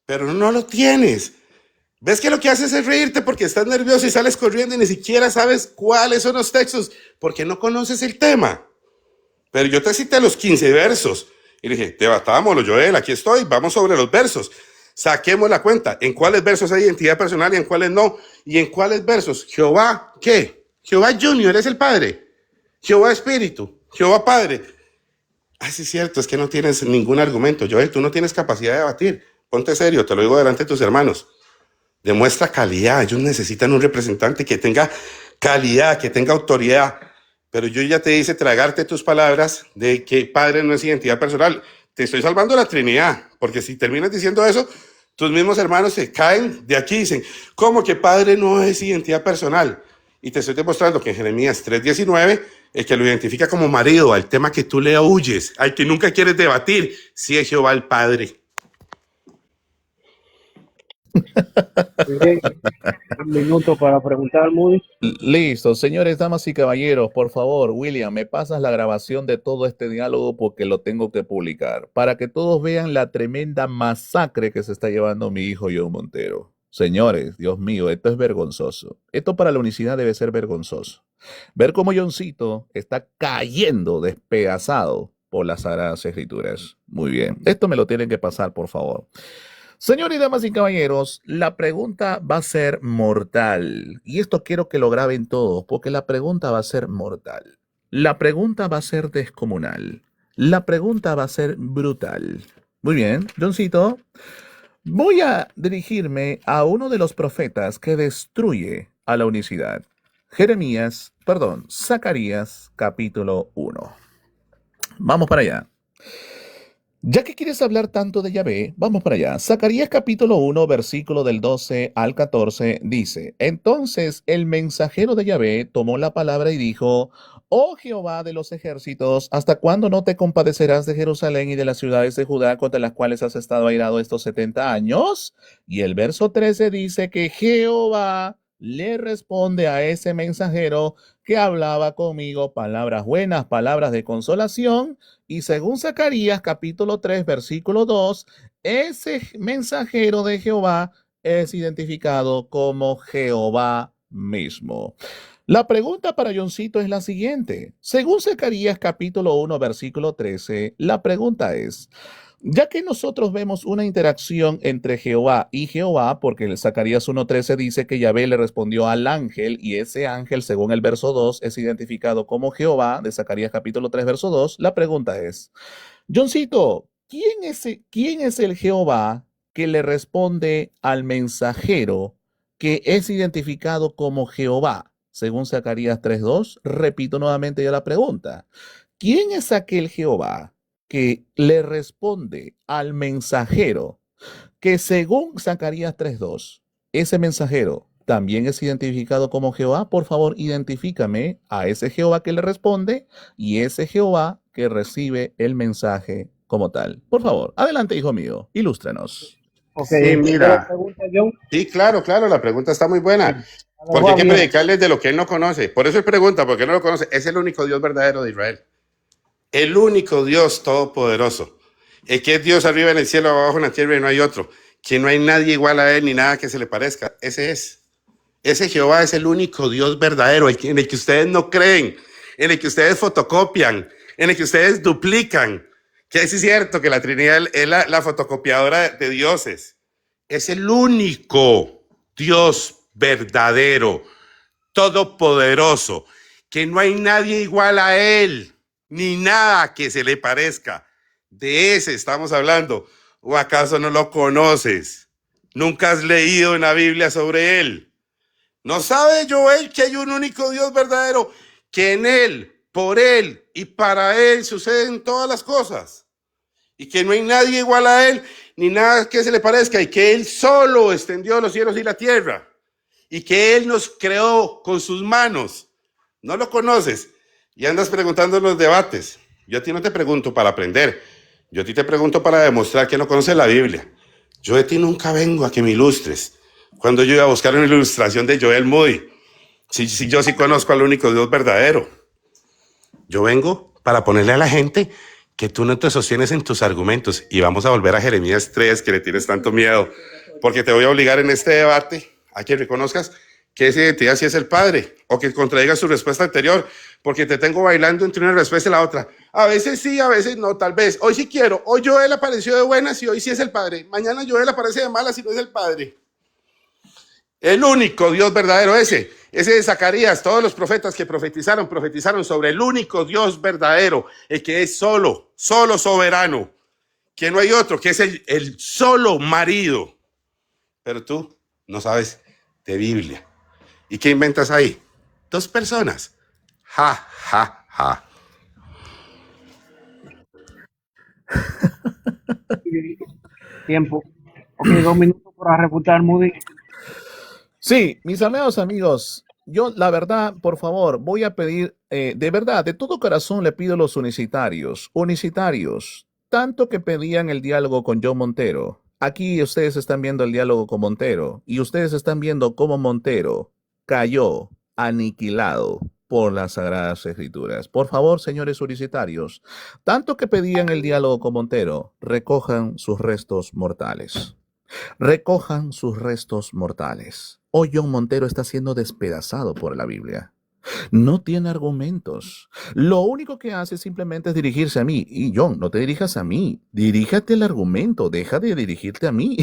Pero no lo tienes. ¿Ves que lo que haces es reírte porque estás nervioso y sales corriendo y ni siquiera sabes cuáles son los textos porque no conoces el tema? Pero yo te cité los 15 versos y dije, debatámoslo, Joel, aquí estoy, vamos sobre los versos. Saquemos la cuenta, en cuáles versos hay identidad personal y en cuáles no. Y en cuáles versos, Jehová, ¿qué? Jehová Junior es el Padre. Jehová Espíritu, Jehová Padre. Ah, sí es cierto, es que no tienes ningún argumento. Joel, tú no tienes capacidad de debatir. Ponte serio, te lo digo delante de tus hermanos. Demuestra calidad. Ellos necesitan un representante que tenga calidad, que tenga autoridad. Pero yo ya te hice tragarte tus palabras de que Padre no es identidad personal. Te estoy salvando la Trinidad, porque si terminas diciendo eso, tus mismos hermanos se caen de aquí y dicen, ¿cómo que Padre no es identidad personal? Y te estoy demostrando que en Jeremías 3:19, el que lo identifica como marido, al tema que tú le huyes, al que nunca quieres debatir, sí es Jehová el Padre. Bien, un minuto para preguntar, Moody. Listo, señores, damas y caballeros, por favor, William, me pasas la grabación de todo este diálogo porque lo tengo que publicar, para que todos vean la tremenda masacre que se está llevando mi hijo John Montero. Señores, Dios mío, esto es vergonzoso. Esto para la unicidad debe ser vergonzoso. Ver cómo Johncito está cayendo despedazado por las Sagradas Escrituras. Muy bien, esto me lo tienen que pasar, por favor. Señores, damas y caballeros, la pregunta va a ser mortal. Y esto quiero que lo graben todos, porque la pregunta va a ser mortal. La pregunta va a ser descomunal. La pregunta va a ser brutal. Muy bien, Johncito. Voy a dirigirme a uno de los profetas que destruye a la unicidad. Zacarías, capítulo 1. Vamos para allá. Ya que quieres hablar tanto de Yahvé, vamos para allá. Zacarías capítulo 1, versículo del 12 al 14 dice: Entonces el mensajero de Yahvé tomó la palabra y dijo: Oh Jehová de los ejércitos, ¿hasta cuándo no te compadecerás de Jerusalén y de las ciudades de Judá contra las cuales has estado airado estos 70 años? Y el verso 13 dice que Jehová le responde a ese mensajero que hablaba conmigo palabras buenas, palabras de consolación. Y según Zacarías capítulo 3, versículo 2, ese mensajero de Jehová es identificado como Jehová mismo. La pregunta para Johncito es la siguiente. Según Zacarías capítulo 1, versículo 13, la pregunta es: ya que nosotros vemos una interacción entre Jehová y Jehová, porque el Zacarías 1:13 dice que Yahvé le respondió al ángel, y ese ángel, según el verso 2, es identificado como Jehová, de Zacarías capítulo 3, verso 2, la pregunta es, Johncito, ¿quién es el Jehová que le responde al mensajero que es identificado como Jehová? Según Zacarías 3:2, repito nuevamente ya la pregunta. ¿Quién es aquel Jehová que le responde al mensajero que según Zacarías 3:2, ese mensajero también es identificado como Jehová? Por favor, identifícame a ese Jehová que le responde y ese Jehová que recibe el mensaje como tal. Por favor, adelante, hijo mío, ilústranos. Okay, Sí, mira. Pregunta, John. Sí, claro, la pregunta está muy buena. Porque hay que predicarles de lo que él no conoce. Por eso él pregunta, porque no lo conoce. Es el único Dios verdadero de Israel. El único Dios todopoderoso. El que es Dios arriba en el cielo, abajo en la tierra y no hay otro. Que no hay nadie igual a él ni nada que se le parezca. Ese es. Ese Jehová es el único Dios verdadero, en el que ustedes no creen, en el que ustedes fotocopian, en el que ustedes duplican. Que es cierto que la Trinidad es la fotocopiadora de dioses. Es el único Dios verdadero, todopoderoso, que no hay nadie igual a él, ni nada que se le parezca. De ese estamos hablando. ¿O acaso no lo conoces? ¿Nunca has leído en la Biblia sobre él? ¿No sabe Joel que hay un único Dios verdadero, que en él, por él y para él suceden todas las cosas? Y que no hay nadie igual a él, ni nada que se le parezca, y que él solo extendió los cielos y la tierra, y que él nos creó con sus manos. ¿No lo conoces? Y andas preguntando en los debates. Yo a ti no te pregunto para aprender, yo a ti te pregunto para demostrar que no conoces la Biblia. Yo de ti nunca vengo a que me ilustres. Cuando yo iba a buscar una ilustración de Joel Moody, si yo sí conozco al único Dios verdadero. Yo vengo para ponerle a la gente que tú no te sostienes en tus argumentos. Y vamos a volver a Jeremías 3, que le tienes tanto miedo, porque te voy a obligar en este debate a que reconozcas que esa identidad sí es el Padre, o que contradigas su respuesta anterior, porque te tengo bailando entre una respuesta y la otra. A veces sí, a veces no, tal vez. Hoy sí quiero. Hoy Joel apareció de buenas y hoy sí es el Padre. Mañana Joel aparece de malas y no es el Padre. El único Dios verdadero, ese de Zacarías. Todos los profetas que profetizaron sobre el único Dios verdadero, el que es solo soberano, que no hay otro, que es el solo marido. Pero tú no sabes de Biblia. ¿Y qué inventas ahí? 2 personas. Ja, ja, ja. Tiempo. Ok, 2 minutos para refutar, Moody. Sí, mis amados amigos, yo la verdad, por favor, voy a pedir, de verdad, de todo corazón le pido a los unicitarios, tanto que pedían el diálogo con John Montero. Aquí ustedes están viendo el diálogo con Montero y ustedes están viendo cómo Montero cayó aniquilado por las Sagradas Escrituras. Por favor, señores unicitarios, tanto que pedían el diálogo con Montero, recojan sus restos mortales. Recojan sus restos mortales. Hoy John Montero está siendo despedazado por la Biblia. No tiene argumentos. Lo único que hace simplemente es dirigirse a mí. Y John, no te dirijas a mí. Diríjate al argumento. Deja de dirigirte a mí.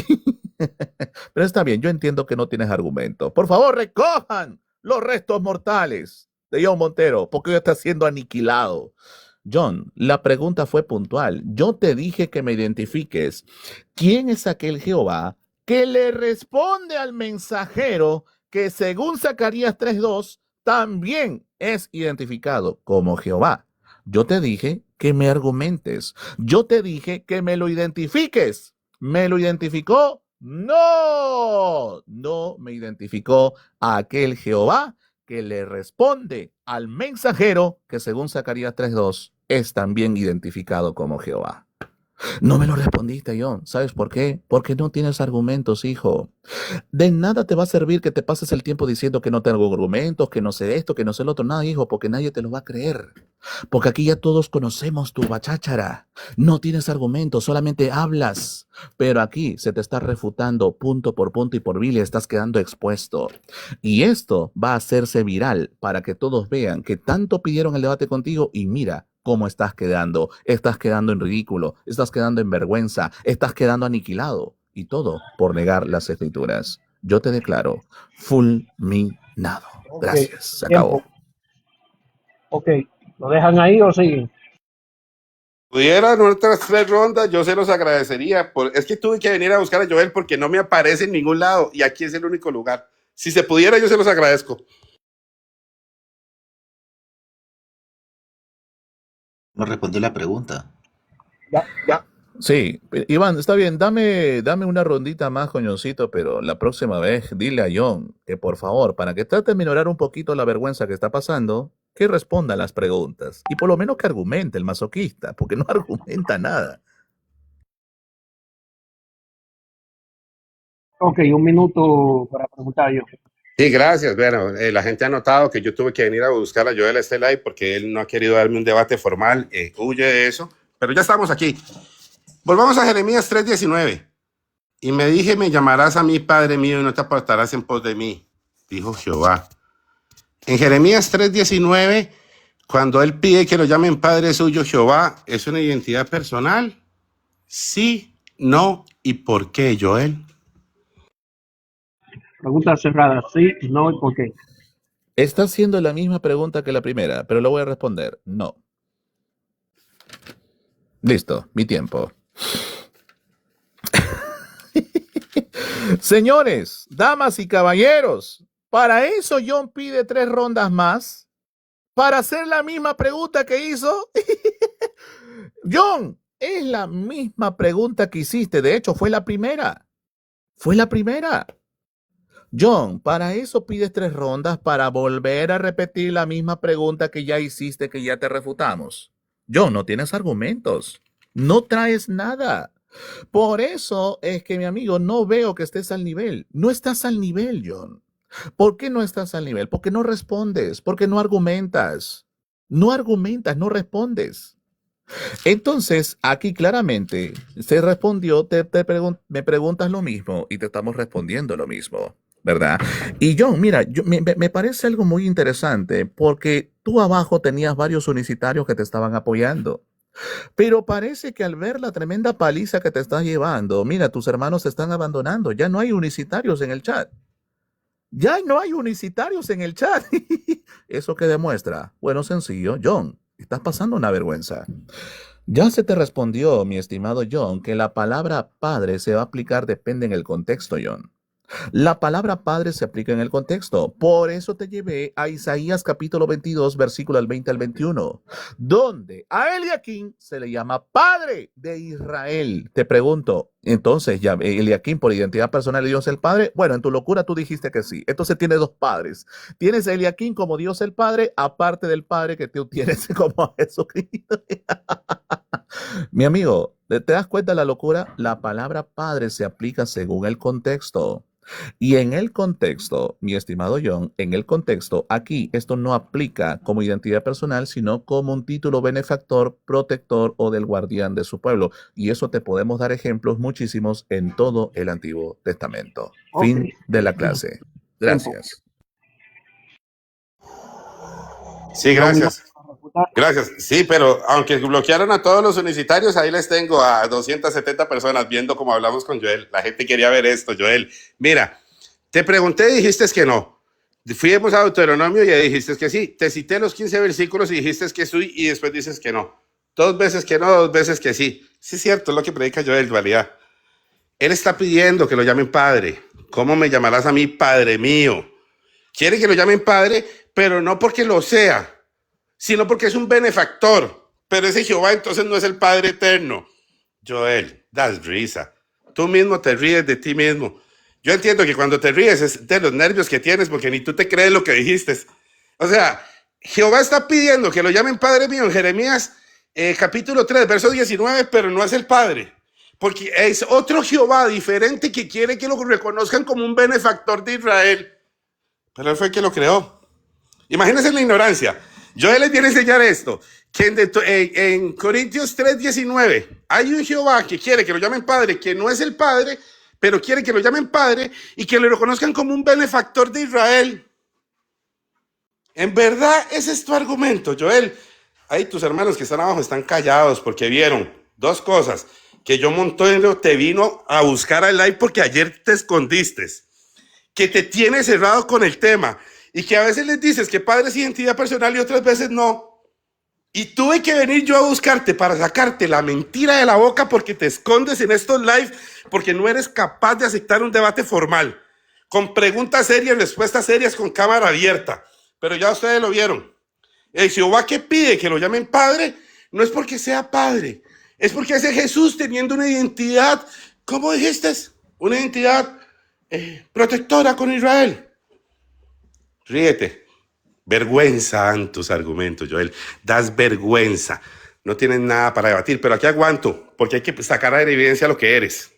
Pero está bien, yo entiendo que no tienes argumento. Por favor, recojan los restos mortales de John Montero, porque hoy está siendo aniquilado. John, la pregunta fue puntual. Yo te dije que me identifiques. ¿Quién es aquel Jehová que le responde al mensajero que según Zacarías 3:2 también es identificado como Jehová? Yo te dije que me argumentes. Yo te dije que me lo identifiques. ¿Me lo identificó? No, no me identificó a aquel Jehová que le responde al mensajero que según Zacarías 3:2 es también identificado como Jehová. No me lo respondiste, John. ¿Sabes por qué? Porque no tienes argumentos, hijo. De nada te va a servir que te pases el tiempo diciendo que no tengo argumentos, que no sé esto, que no sé lo otro. Nada, hijo, porque nadie te lo va a creer. Porque aquí ya todos conocemos tu bacháchara. No tienes argumentos, solamente hablas. Pero aquí se te está refutando punto por punto y por vile estás quedando expuesto. Y esto va a hacerse viral para que todos vean que tanto pidieron el debate contigo y mira cómo estás quedando en ridículo, estás quedando en vergüenza, estás quedando aniquilado. Y todo por negar las escrituras. Yo te declaro fulminado. Gracias. Se acabó. Ok. ¿Lo dejan ahí o siguen? Pudieran otras 3 rondas, yo se los agradecería. Es que tuve que venir a buscar a Joel porque no me aparece en ningún lado y aquí es el único lugar. Si se pudiera, yo se los agradezco. No respondió la pregunta. Ya. Sí, Iván, está bien, dame una rondita más, coñoncito, pero la próxima vez dile a John que por favor, para que trate de minorar un poquito la vergüenza que está pasando, que responda a las preguntas. Y por lo menos que argumente el masoquista, porque no argumenta nada. Ok, 1 minuto para preguntar yo. Sí, gracias. Bueno, la gente ha notado que yo tuve que venir a buscar a Joel a este live porque él no ha querido darme un debate formal, huye de eso, pero ya estamos aquí. Volvamos a Jeremías 3:19. Y me dije, me llamarás a mí, Padre mío, y no te apartarás en pos de mí, dijo Jehová. En Jeremías 3:19, cuando él pide que lo llamen Padre suyo, Jehová, ¿es una identidad personal? Sí, no, ¿y por qué, Joel? Pregunta cerrada, sí, no y por qué. Está haciendo la misma pregunta que la primera, pero lo voy a responder. No. Listo, mi tiempo. Señores, damas y caballeros, para eso John pide 3 rondas más, para hacer la misma pregunta que hizo. John, es la misma pregunta que hiciste, de hecho fue la primera. John, para eso pides 3 rondas, para volver a repetir la misma pregunta que ya hiciste, que ya te refutamos. John, no tienes argumentos, no traes nada. Por eso es que, mi amigo, no veo que estés al nivel. No estás al nivel, John. ¿Por qué no estás al nivel? Porque no respondes, porque no argumentas. No argumentas, no respondes. Entonces, aquí claramente se respondió, me preguntas lo mismo y te estamos respondiendo lo mismo, ¿verdad? Y John, mira, me parece algo muy interesante porque tú abajo tenías varios unicitarios que te estaban apoyando. Pero parece que al ver la tremenda paliza que te estás llevando, mira, tus hermanos te están abandonando. Ya no hay unicitarios en el chat. ¿Eso qué demuestra? Bueno, sencillo, John, estás pasando una vergüenza. Ya se te respondió, mi estimado John, que la palabra padre se va a aplicar, depende en el contexto, John. La palabra padre se aplica en el contexto. Por eso te llevé a Isaías capítulo 22, versículo del 20 al 21, donde a Eliaquín se le llama padre de Israel. Te pregunto, entonces, ya Eliaquín por identidad personal de Dios el Padre. Bueno, en tu locura tú dijiste que sí. Entonces tiene 2 padres. Tienes a Eliaquín como Dios el Padre, aparte del Padre que tú tienes como Jesucristo. Mi amigo, ¿te das cuenta de la locura? La palabra padre se aplica según el contexto. Y en el contexto, mi estimado John, en el contexto, aquí esto no aplica como identidad personal, sino como un título benefactor, protector o del guardián de su pueblo. Y eso te podemos dar ejemplos muchísimos en todo el Antiguo Testamento. Okay. Fin de la clase. Gracias. Sí, gracias. Gracias. Sí, pero aunque bloquearon a todos los unicitarios, ahí les tengo a 270 personas viendo cómo hablamos con Joel. La gente quería ver esto, Joel. Mira, te pregunté y dijiste que no. Fuimos a Deuteronomio y dijiste que sí. Te cité los 15 versículos y dijiste que sí y después dices que no. 2 veces que no, 2 veces que sí. Sí es cierto, es lo que predica Joel, en realidad. Él está pidiendo que lo llamen padre. ¿Cómo me llamarás a mí, Padre mío? Quiere que lo llamen padre, pero no porque lo sea, sino porque es un benefactor, pero ese Jehová entonces no es el Padre eterno. Joel, das risa. Tú mismo te ríes de ti mismo. Yo entiendo que cuando te ríes es de los nervios que tienes porque ni tú te crees lo que dijiste. O sea, Jehová está pidiendo que lo llamen Padre mío en Jeremías capítulo 3, verso 19, pero no es el Padre. Porque es otro Jehová diferente que quiere que lo reconozcan como un benefactor de Israel. Pero él fue el que lo creó. Imagínense la ignorancia. Joel les viene a enseñar esto, que en Corintios 3:19 hay un Jehová que quiere que lo llamen Padre, que no es el Padre, pero quiere que lo llamen Padre y que lo reconozcan como un benefactor de Israel. En verdad, ese es tu argumento, Joel. Ahí tus hermanos que están abajo están callados porque vieron dos cosas. Que John Montero te vino a buscar al live porque ayer te escondiste. Que te tiene cerrado con el tema. Y que a veces les dices que Padre es identidad personal y otras veces no. Y tuve que venir yo a buscarte para sacarte la mentira de la boca porque te escondes en estos live porque no eres capaz de aceptar un debate formal. Con preguntas serias, respuestas serias, con cámara abierta. Pero ya ustedes lo vieron. El Jehová que pide que lo llamen Padre no es porque sea Padre. Es porque ese Jesús teniendo una identidad, ¿cómo dijiste? Una identidad protectora con Israel. Ríete. Vergüenza en tus argumentos, Joel. Das vergüenza. No tienes nada para debatir, pero aquí aguanto, porque hay que sacar a la evidencia lo que eres.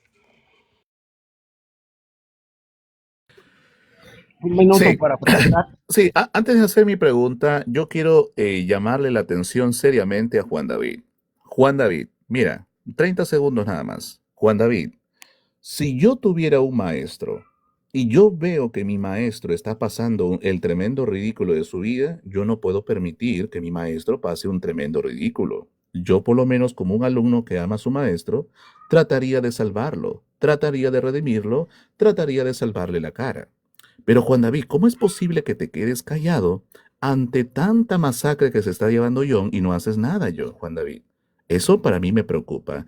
Un minuto Sí. para preguntar. Sí, antes de hacer mi pregunta, yo quiero llamarle la atención seriamente a Juan David. Juan David, mira, 30 segundos nada más. Juan David, si yo tuviera un maestro y yo veo que mi maestro está pasando el tremendo ridículo de su vida, yo no puedo permitir que mi maestro pase un tremendo ridículo. Yo, por lo menos, como un alumno que ama a su maestro, trataría de salvarlo, trataría de redimirlo, trataría de salvarle la cara. Pero Juan David, ¿cómo es posible que te quedes callado ante tanta masacre que se está llevando John y no haces nada, Juan David? Eso para mí me preocupa.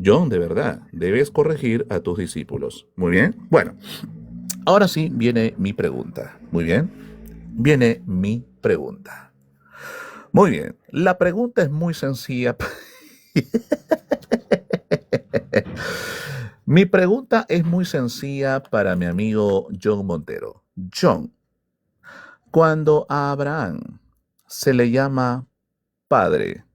John, de verdad, debes corregir a tus discípulos. Muy bien. Bueno, ahora sí viene mi pregunta. Muy bien. Viene mi pregunta. Muy bien. La pregunta es muy sencilla. Mi pregunta es muy sencilla para mi amigo John Montero. John, cuando a Abraham se le llama padre,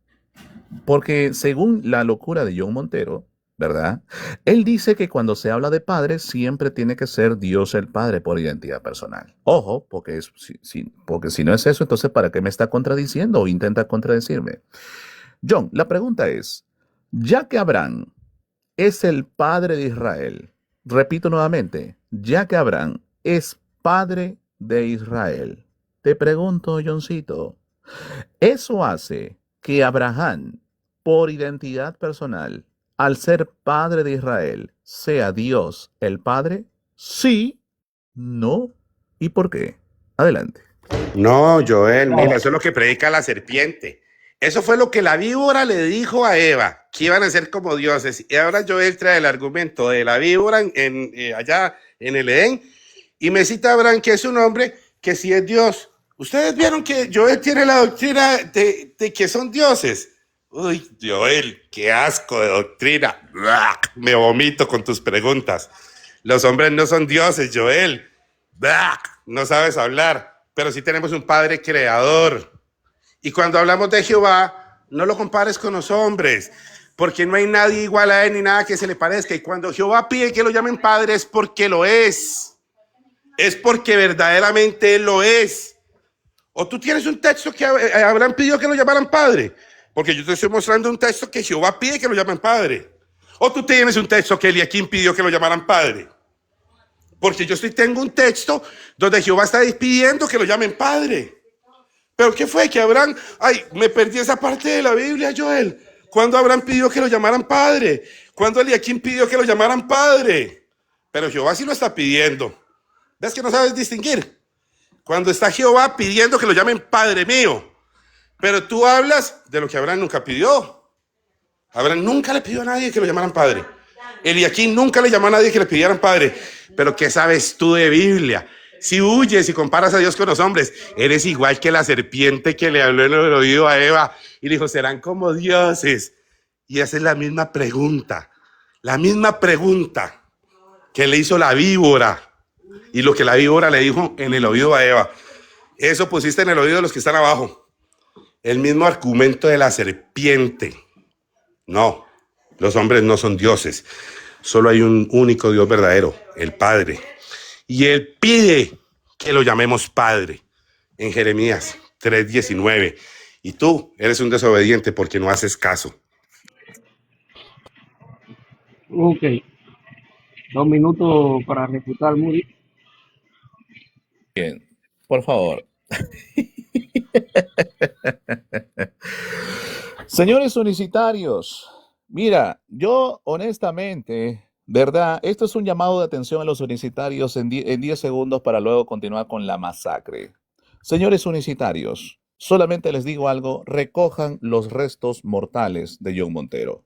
porque según la locura de John Montero, ¿verdad? Él dice que cuando se habla de padre siempre tiene que ser Dios el Padre por identidad personal. Ojo, porque si no es eso, entonces ¿para qué me está contradiciendo o intenta contradecirme? John, la pregunta es, ya que Abraham es el padre de Israel, repito nuevamente, ya que Abraham es padre de Israel, te pregunto, Johncito, ¿eso hace que Abraham, por identidad personal, al ser padre de Israel, sea Dios el Padre? ¿Sí? ¿No? ¿Y por qué? Adelante. No, Joel, mira, eso es lo que predica la serpiente. Eso fue lo que la víbora le dijo a Eva, que iban a ser como dioses. Y ahora Joel trae el argumento de la víbora allá en el Edén y me cita a Abraham, que es un hombre que sí es Dios. Ustedes vieron que Joel tiene la doctrina de que son dioses. Uy, Joel, qué asco de doctrina. Me vomito con tus preguntas. Los hombres no son dioses, Joel. No sabes hablar, pero sí tenemos un Padre creador. Y cuando hablamos de Jehová, no lo compares con los hombres, porque no hay nadie igual a él ni nada que se le parezca. Y cuando Jehová pide que lo llamen Padre es porque lo es. Es porque verdaderamente él lo es. O tú tienes un texto que Abraham pidió que lo llamaran Padre, porque yo te estoy mostrando un texto que Jehová pide que lo llamen Padre. O tú tienes un texto que Eliaquín pidió que lo llamaran Padre. Porque yo tengo un texto donde Jehová está pidiendo que lo llamen Padre. ¿Pero qué fue? Que Abraham... Ay, me perdí esa parte de la Biblia, Joel. ¿Cuándo Abraham pidió que lo llamaran Padre? ¿Cuándo Eliaquín pidió que lo llamaran Padre? Pero Jehová sí lo está pidiendo. ¿Ves que no sabes distinguir? Cuando está Jehová pidiendo que lo llamen Padre mío. Pero tú hablas de lo que Abraham nunca pidió. Abraham nunca le pidió a nadie que lo llamaran Padre. Eliaquín nunca le llamó a nadie que le pidieran Padre. Pero ¿qué sabes tú de Biblia? Si huyes y comparas a Dios con los hombres, eres igual que la serpiente que le habló en el oído a Eva y le dijo, serán como dioses. Y esa es la misma pregunta que le hizo la víbora y lo que la víbora le dijo en el oído a Eva. Eso pusiste en el oído de los que están abajo. El mismo argumento de la serpiente. No, los hombres no son dioses. Solo hay un único Dios verdadero, el Padre. Y Él pide que lo llamemos Padre en Jeremías 3:19. Y tú eres un desobediente porque no haces caso. Ok, 2 minutos para refutar, Moody. Bien, por favor. Señores unicitarios, mira, yo honestamente, verdad, esto es un llamado de atención a los unicitarios en 10 segundos para luego continuar con la masacre. Señores unicitarios, solamente les digo algo, recojan los restos mortales de John Montero.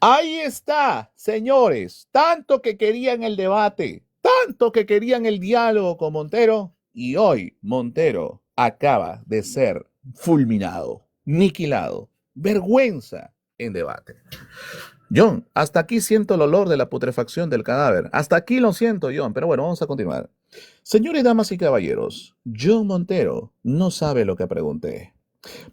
Ahí está, señores, tanto que querían el debate, tanto que querían el diálogo con Montero, y hoy Montero acaba de ser fulminado, aniquilado, vergüenza en debate. John, hasta aquí siento el olor de la putrefacción del cadáver. Hasta aquí lo siento, John, pero bueno, vamos a continuar. Señores, damas y caballeros, John Montero no sabe lo que pregunté.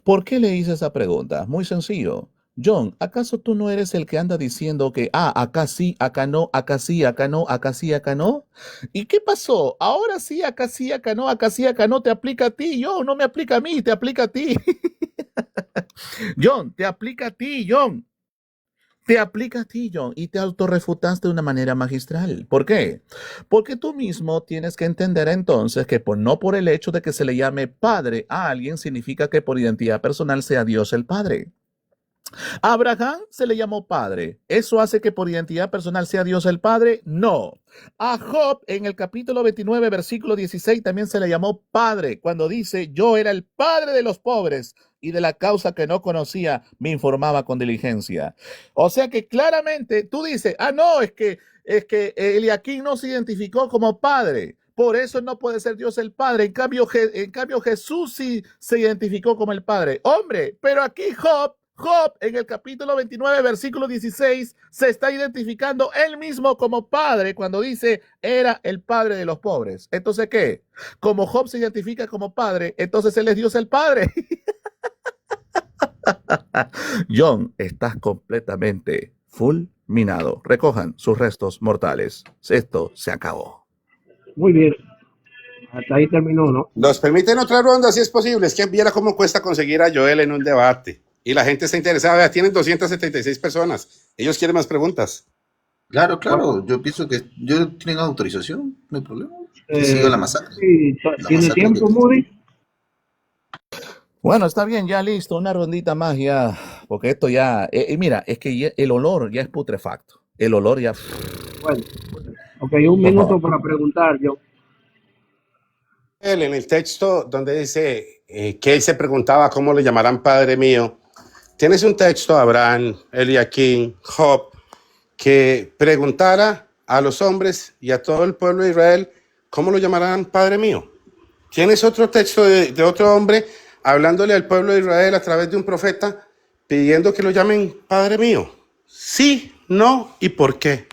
¿Por qué le hice esa pregunta? Muy sencillo. John, ¿acaso tú no eres el que anda diciendo que, acá sí, acá no, acá sí, acá no, acá sí, acá no? ¿Y qué pasó? Ahora sí, acá sí, acá no, acá sí, acá no, te aplica a ti, John, no me aplica a mí, te aplica a ti. John, te aplica a ti, John. Te aplica a ti, John, y te autorrefutaste de una manera magistral. ¿Por qué? Porque tú mismo tienes que entender entonces que no por el hecho de que se le llame padre a alguien significa que por identidad personal sea Dios el Padre. A Abraham se le llamó padre. ¿Eso hace que por identidad personal sea Dios el Padre? No. A Job en el capítulo 29, versículo 16 también se le llamó padre cuando dice, yo era el padre de los pobres y de la causa que no conocía me informaba con diligencia. O sea que claramente tú dices, no, es que Eliaquim no se identificó como padre. Por eso no puede ser Dios el Padre. En cambio Jesús sí se identificó como el Padre. Hombre, pero aquí Job en el capítulo 29, versículo 16, se está identificando él mismo como padre cuando dice, era el padre de los pobres. Entonces, ¿qué? Como Job se identifica como padre, entonces él es Dios el Padre. John, estás completamente fulminado. Recojan sus restos mortales. Esto se acabó. Muy bien. Hasta ahí terminó, ¿no? Nos permiten otra ronda si es posible. Es que viera cómo cuesta conseguir a Joel en un debate. Y la gente está interesada. Vea, tienen 276 personas. Ellos quieren más preguntas. Claro, yo pienso que yo tengo autorización, no hay problema. Que siga la masacre. Sí, ¿tiene tiempo, Moody? Bueno, está bien, ya listo, una rondita más ya, porque esto ya, mira, es que el olor ya es putrefacto, el olor ya... Bueno, ok, 1 minuto para preguntar, yo. En el texto donde dice que él se preguntaba cómo le llamarán Padre mío, tienes un texto, Abraham, Eliaquim, Job, que preguntara a los hombres y a todo el pueblo de Israel cómo lo llamarán Padre mío. ¿Tienes otro texto de otro hombre hablándole al pueblo de Israel a través de un profeta pidiendo que lo llamen Padre mío? Sí, no y por qué.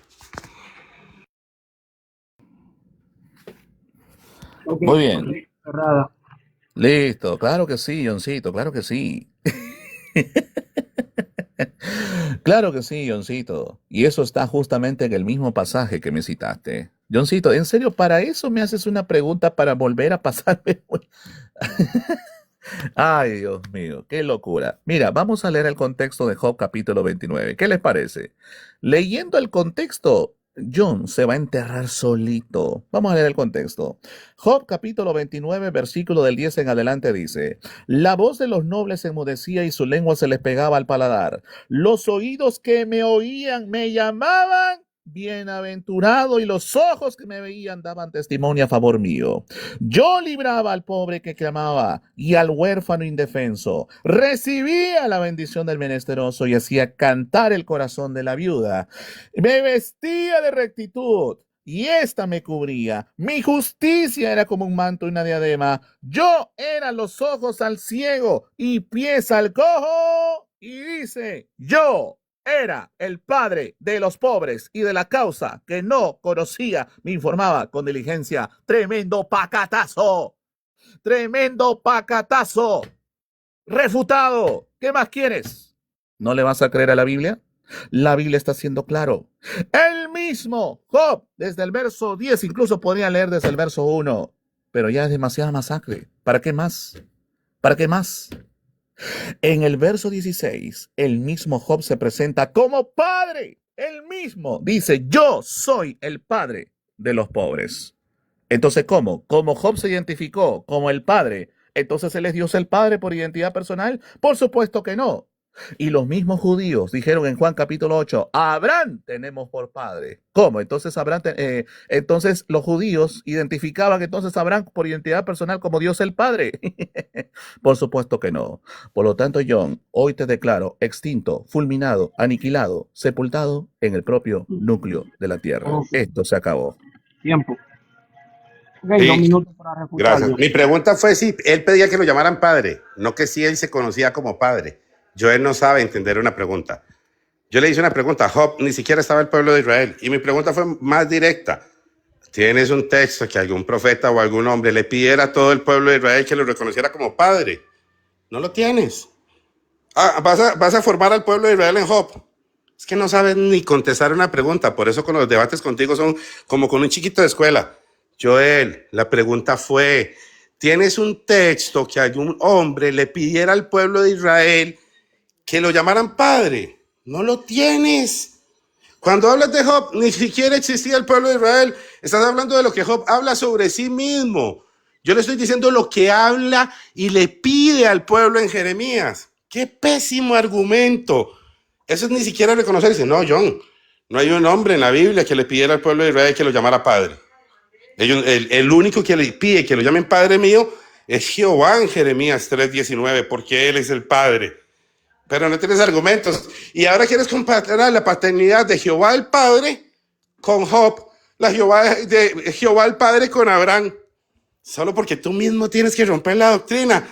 Okay, Muy bien. Cerrada. Listo, claro que sí, Johncito, claro que sí. Claro que sí, Johncito. Y eso está justamente en el mismo pasaje que me citaste. Johncito, ¿en serio para eso me haces una pregunta para volver a pasarme? Ay, Dios mío, qué locura. Mira, vamos a leer el contexto de Job capítulo 29. ¿Qué les parece? Leyendo el contexto, John se va a enterrar solito. Vamos a leer el contexto. Job capítulo 29, versículo del 10 en adelante dice, la voz de los nobles se enmudecía y su lengua se les pegaba al paladar. Los oídos que me oían me llamaban bienaventurado y los ojos que me veían daban testimonio a favor mío. Yo libraba al pobre que clamaba y al huérfano indefenso. Recibía la bendición del menesteroso y hacía cantar el corazón de la viuda. Me vestía de rectitud y esta me cubría. Mi justicia era como un manto y una diadema. Yo era los ojos al ciego y pies al cojo. Y dice, yo era el padre de los pobres y de la causa que no conocía, me informaba con diligencia. Tremendo pacatazo. Tremendo pacatazo. Refutado. ¿Qué más quieres? ¿No le vas a creer a la Biblia? La Biblia está siendo claro. El mismo Job, desde el verso 10, incluso podría leer desde el verso 1, pero ya es demasiada masacre. ¿Para qué más? ¿Para qué más? En el verso 16, el mismo Job se presenta como padre. Él mismo dice, yo soy el padre de los pobres. Entonces, ¿cómo? ¿Cómo Job se identificó como el padre? ¿Entonces él es Dios el Padre por identidad personal? Por supuesto que no. Y los mismos judíos dijeron en Juan capítulo 8, a Abraham tenemos por padre. ¿Cómo? Entonces, entonces los judíos identificaban entonces a Abraham por identidad personal como Dios el Padre. Por supuesto que no. Por lo tanto, John, hoy te declaro extinto, fulminado, aniquilado, sepultado en el propio núcleo de la tierra. Ok, Esto se acabó. tiempo. Ok, 2 Sí, minutos para refutar, gracias. John. Mi pregunta fue si él pedía que lo llamaran padre, no que si él se conocía como padre. Joel no sabe entender una pregunta. Yo le hice una pregunta a Job, ni siquiera estaba el pueblo de Israel. Y mi pregunta fue más directa. ¿Tienes un texto que algún profeta o algún hombre le pidiera a todo el pueblo de Israel que lo reconociera como padre? No lo tienes. Vas a formar al pueblo de Israel en Job. Es que no sabes ni contestar una pregunta. Por eso con los debates contigo son como con un chiquito de escuela. Joel, la pregunta fue, ¿tienes un texto que algún hombre le pidiera al pueblo de Israel que lo llamaran padre? No lo tienes. Cuando hablas de Job, ni siquiera existía el pueblo de Israel. Estás hablando de lo que Job habla sobre sí mismo. Yo le estoy diciendo lo que habla y le pide al pueblo en Jeremías. ¡Qué pésimo argumento! Eso es ni siquiera reconocerse. No, John, no hay un hombre en la Biblia que le pidiera al pueblo de Israel que lo llamara padre. El único que le pide que lo llamen padre mío es Jehová en Jeremías 3:19, porque él es el padre. Pero no tienes argumentos. Y ahora quieres comparar la paternidad de Jehová el Padre con Job, de Jehová el Padre con Abraham. Solo porque tú mismo tienes que romper la doctrina.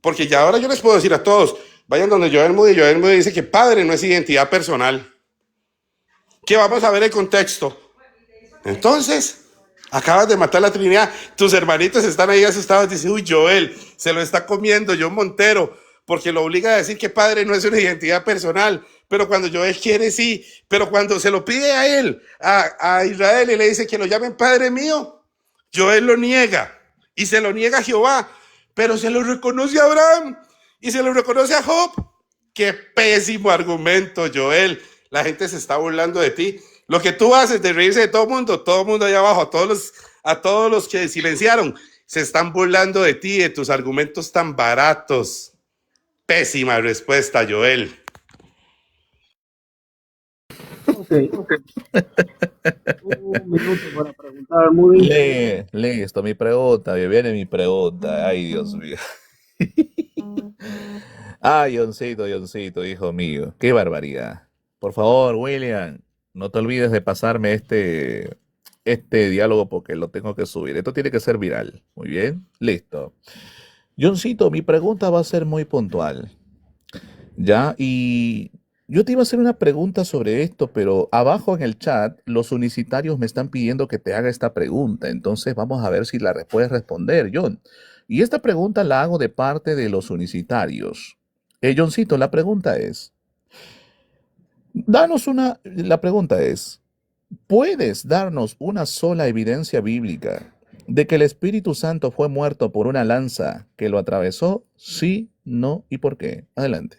Porque ya ahora yo les puedo decir a todos, vayan donde Joel Moody. Joel Moody dice que padre no es identidad personal. Que vamos a ver el contexto. Entonces, acabas de matar la Trinidad. Tus hermanitos están ahí asustados. Dicen, uy, Joel, se lo está comiendo John Montero, porque lo obliga a decir que padre no es una identidad personal. Pero cuando Joel quiere, sí. Pero cuando se lo pide a él, a Israel, y le dice que lo llamen padre mío, Joel lo niega. Y se lo niega a Jehová. Pero se lo reconoce a Abraham. Y se lo reconoce a Job. Qué pésimo argumento, Joel. La gente se está burlando de ti. Lo que tú haces de reírse de todo el mundo allá abajo, a todos los que silenciaron, se están burlando de ti, de tus argumentos tan baratos. Pésima respuesta, Joel. Ok. 1 minuto para preguntar, Moody. Listo, mi pregunta, viene mi pregunta. Ay, Dios mío. Ay, Johncito, hijo mío. Qué barbaridad. Por favor, William, no te olvides de pasarme este diálogo porque lo tengo que subir. Esto tiene que ser viral. Muy bien, listo. Johncito, mi pregunta va a ser muy puntual. Ya, y yo te iba a hacer una pregunta sobre esto, pero abajo en el chat los unicitarios me están pidiendo que te haga esta pregunta. Entonces vamos a ver si la puedes responder, John. Y esta pregunta la hago de parte de los unicitarios. Johncito, la pregunta es, la pregunta es, ¿puedes darnos una sola evidencia bíblica de que el Espíritu Santo fue muerto por una lanza que lo atravesó? Sí, no y por qué. Adelante.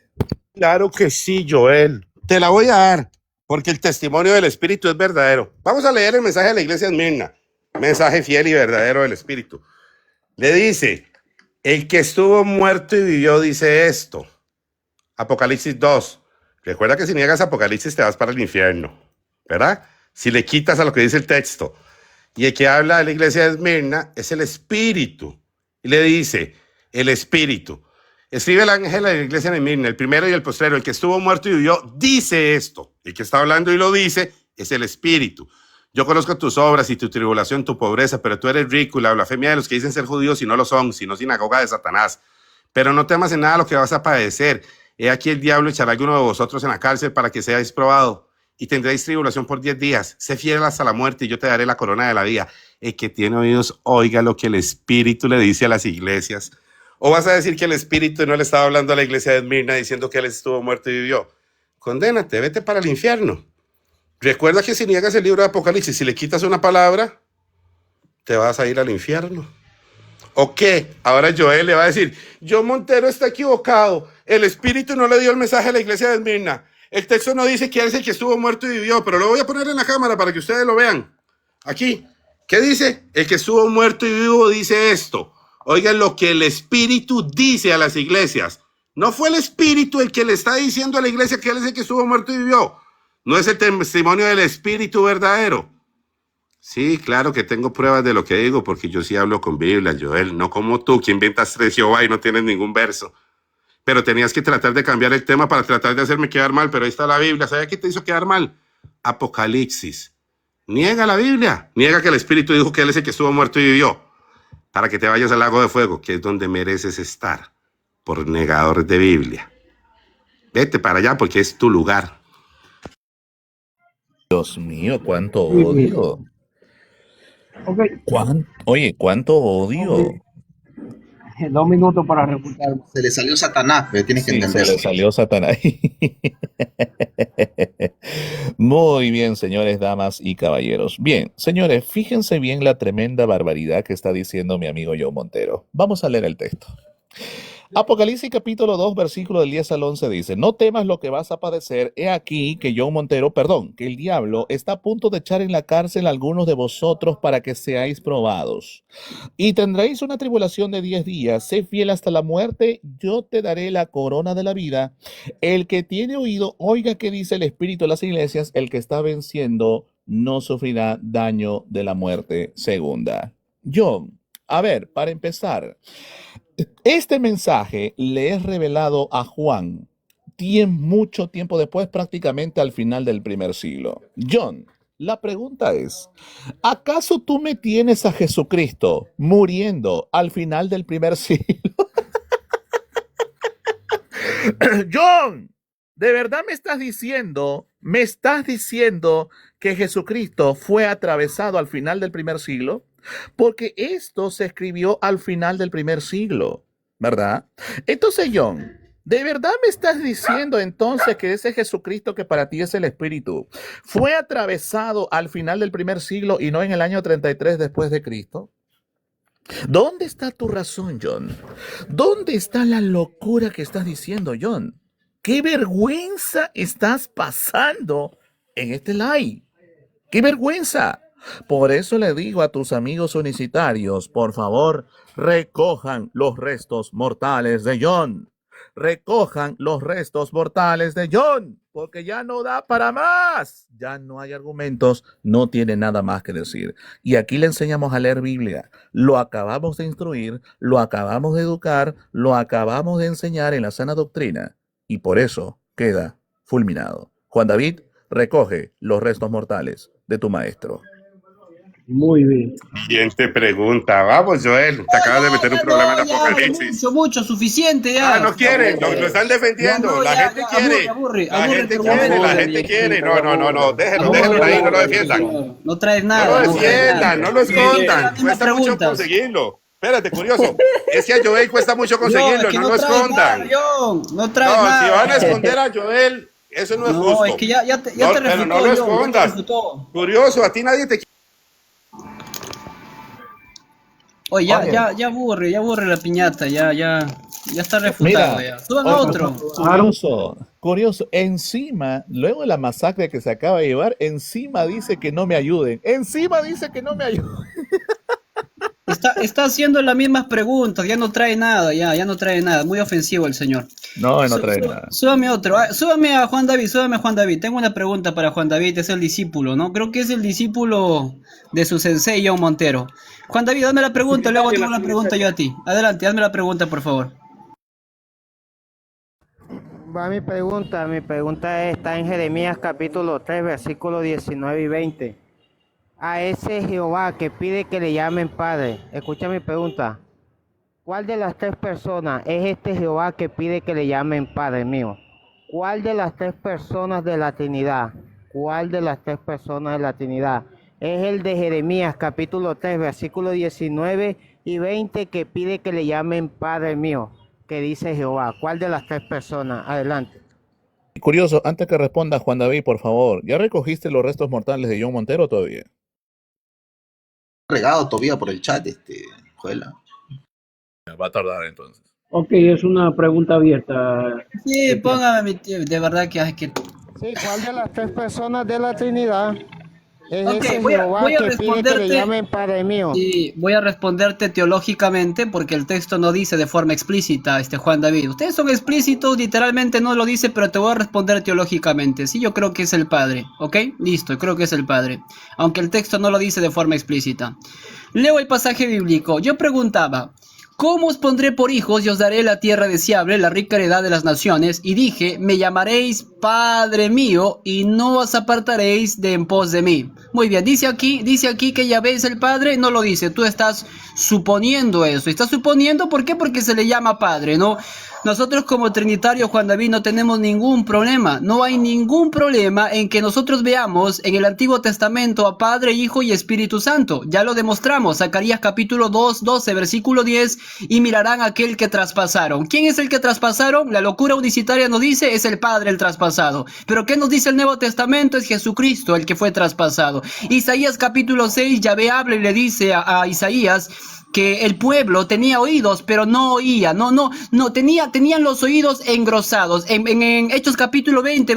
Claro que sí, Joel. Te la voy a dar, porque el testimonio del Espíritu es verdadero. Vamos a leer el mensaje de la iglesia de Esmirna. Mensaje fiel y verdadero del Espíritu. Le dice, el que estuvo muerto y vivió dice esto. Apocalipsis 2. Recuerda que si niegas Apocalipsis te vas para el infierno, ¿verdad? Si le quitas a lo que dice el texto. Y el que habla de la iglesia de Esmirna es el Espíritu. Y le dice, el Espíritu. Escribe el ángel de la iglesia de Esmirna, el primero y el postrero, el que estuvo muerto y vivió, dice esto. El que está hablando y lo dice es el Espíritu. Yo conozco tus obras y tu tribulación, tu pobreza, pero tú eres rico y la blasfemia de los que dicen ser judíos y no lo son, sino sinagoga de Satanás. Pero no temas en nada lo que vas a padecer. He aquí el diablo echará a alguno de vosotros en la cárcel para que seáis probado y tendréis tribulación por 10 días. Sé fiel hasta la muerte y yo te daré la corona de la vida. El que tiene oídos, oiga lo que el Espíritu le dice a las iglesias. ¿O vas a decir que el Espíritu no le estaba hablando a la iglesia de Esmirna diciendo que él estuvo muerto y vivió? Condénate, vete para el infierno. Recuerda que si niegas el libro de Apocalipsis, si le quitas una palabra, te vas a ir al infierno. ¿O qué? Ahora Joel le va a decir, John Montero está equivocado. El Espíritu no le dio el mensaje a la iglesia de Esmirna. El texto no dice que él es el que estuvo muerto y vivió, pero lo voy a poner en la cámara para que ustedes lo vean. Aquí. ¿Qué dice? El que estuvo muerto y vivo dice esto. Oigan lo que el Espíritu dice a las iglesias. No fue el Espíritu el que le está diciendo a la iglesia que él es el que estuvo muerto y vivió. No es el testimonio del Espíritu verdadero. Sí, claro que tengo pruebas de lo que digo, porque yo sí hablo con Biblia, Joel. No como tú, que inventas 3 Jehová y no tienes ningún verso. Pero tenías que tratar de cambiar el tema para tratar de hacerme quedar mal, pero ahí está la Biblia. ¿Sabes qué te hizo quedar mal? Apocalipsis. Niega la Biblia. Niega que el Espíritu dijo que él es el que estuvo muerto y vivió. Para que te vayas al lago de fuego, que es donde mereces estar, por negador de Biblia. Vete para allá porque es tu lugar. Dios mío, cuánto Sí, sí. odio. Ok, Oye, cuánto odio. ok. 2 minutos para refutar. Se le salió Satanás, pero tienes que Sí, se entenderlo. le salió Satanás. Muy bien, señores, damas y caballeros. Bien, señores, fíjense bien la tremenda barbaridad que está diciendo mi amigo Joe Montero. Vamos a leer el texto. Apocalipsis capítulo 2, versículo del 10 al 11 dice, no temas lo que vas a padecer, he aquí que Joe Montero, que el diablo está a punto de echar en la cárcel a algunos de vosotros para que seáis probados. Y tendréis una tribulación de 10 días, sé fiel hasta la muerte, yo te daré la corona de la vida. El que tiene oído, oiga qué dice el Espíritu de las iglesias, el que está venciendo no sufrirá daño de la muerte segunda. John, a ver, para empezar, este mensaje le es revelado a Juan mucho tiempo después, prácticamente al final del primer siglo. John, la pregunta es, ¿acaso tú me tienes a Jesucristo muriendo al final del primer siglo? John, ¿de verdad me estás diciendo que Jesucristo fue atravesado al final del primer siglo? Porque esto se escribió al final del primer siglo, ¿verdad? Entonces, John, ¿de verdad me estás diciendo entonces que ese Jesucristo que para ti es el Espíritu fue atravesado al final del primer siglo y no en el año 33 después de Cristo? ¿Dónde está tu razón, John? ¿Dónde está la locura que estás diciendo, John? ¿Qué vergüenza estás pasando en este live? ¡Qué vergüenza! Por eso le digo a tus amigos unicitarios, por favor, recojan los restos mortales de John. Recojan los restos mortales de John, porque ya no da para más. Ya no hay argumentos, no tiene nada más que decir. Y aquí le enseñamos a leer Biblia. Lo acabamos de instruir, lo acabamos de educar, lo acabamos de enseñar en la sana doctrina. Y por eso queda fulminado. Juan David, recoge los restos mortales de tu maestro. Muy bien. Siguiente pregunta. Vamos, Joel. Te acabas de meter un problema en Apocalipsis. Mucho, suficiente ya. No quieren, lo están defendiendo. La gente quiere. La gente quiere. No. Déjenlo ahí, no lo defiendan. No traes nada. No lo defiendan, no lo escondan. Cuesta mucho conseguirlo. Espérate, curioso. Es que a Joel cuesta mucho conseguirlo, no lo escondan. No traes nada. Si van a esconder a Joel, eso no es justo. No, es que ya te refutó. Pero no lo escondas. Curioso, a ti nadie te quiere. Oye, ya aburre la piñata, ya está refutado. Mira, Suban a otro. Curioso, encima, luego de la masacre que se acaba de llevar, encima dice que no me ayuden. Está haciendo las mismas preguntas, ya no trae nada, muy ofensivo el señor. No trae nada. Súbame otro, súbame a Juan David. Tengo una pregunta para Juan David, es el discípulo, ¿no? Creo que es el discípulo de su sensei, John Montero. Juan David, dame la pregunta, luego tengo una pregunta yo a ti. Adelante, hazme la pregunta, por favor. Va mi pregunta está en Jeremías capítulo 3, versículos 19 y 20. a ese Jehová que pide que le llamen Padre? Escucha mi pregunta. ¿Cuál de las tres personas es este Jehová que pide que le llamen Padre mío? ¿Cuál de las tres personas de la Trinidad? ¿Cuál de las tres personas de la Trinidad? Es el de Jeremías capítulo 3, versículos 19 y 20 que pide que le llamen Padre mío, que dice Jehová. ¿Cuál de las tres personas? Adelante. Curioso, antes que responda Juan David, por favor, ¿ya recogiste los restos mortales de John Montero todavía? Regado todavía por el chat, Juela. Va a tardar entonces. Ok, es una pregunta abierta. Sí, póngame mi tío, de verdad que... Sí, ¿cuál de las tres personas de la Trinidad es Ok, ese voy a Jehová que pide que le responderte. llamen Padre mío? Y voy a responderte teológicamente porque el texto no dice de forma explícita, Juan David. Ustedes son explícitos, literalmente no lo dice, pero te voy a responder teológicamente. Sí, yo creo que es el Padre, ¿ok? Listo, creo que es el Padre. Aunque el texto no lo dice de forma explícita. Leo el pasaje bíblico. Yo preguntaba, ¿cómo os pondré por hijos y os daré la tierra deseable, la rica heredad de las naciones? Y dije, me llamaréis Padre mío y no os apartaréis de en pos de mí. Muy bien, dice aquí que Yahvé es el Padre, no lo dice, tú estás suponiendo eso. Estás suponiendo, ¿por qué? Porque se le llama Padre, ¿no? Nosotros como trinitarios, Juan David, no tenemos ningún problema. No hay ningún problema en que nosotros veamos en el Antiguo Testamento a Padre, Hijo y Espíritu Santo. Ya lo demostramos. Zacarías capítulo 2, 12, versículo 10. Y mirarán a aquel que traspasaron. ¿Quién es el que traspasaron? La locura unicitaria nos dice, es el Padre el traspasado. Pero ¿qué nos dice el Nuevo Testamento? Es Jesucristo el que fue traspasado. Isaías capítulo 6, Yahvé habla y le dice a Isaías que el pueblo tenía oídos, pero no oía, tenían los oídos engrosados. En Hechos capítulo 20,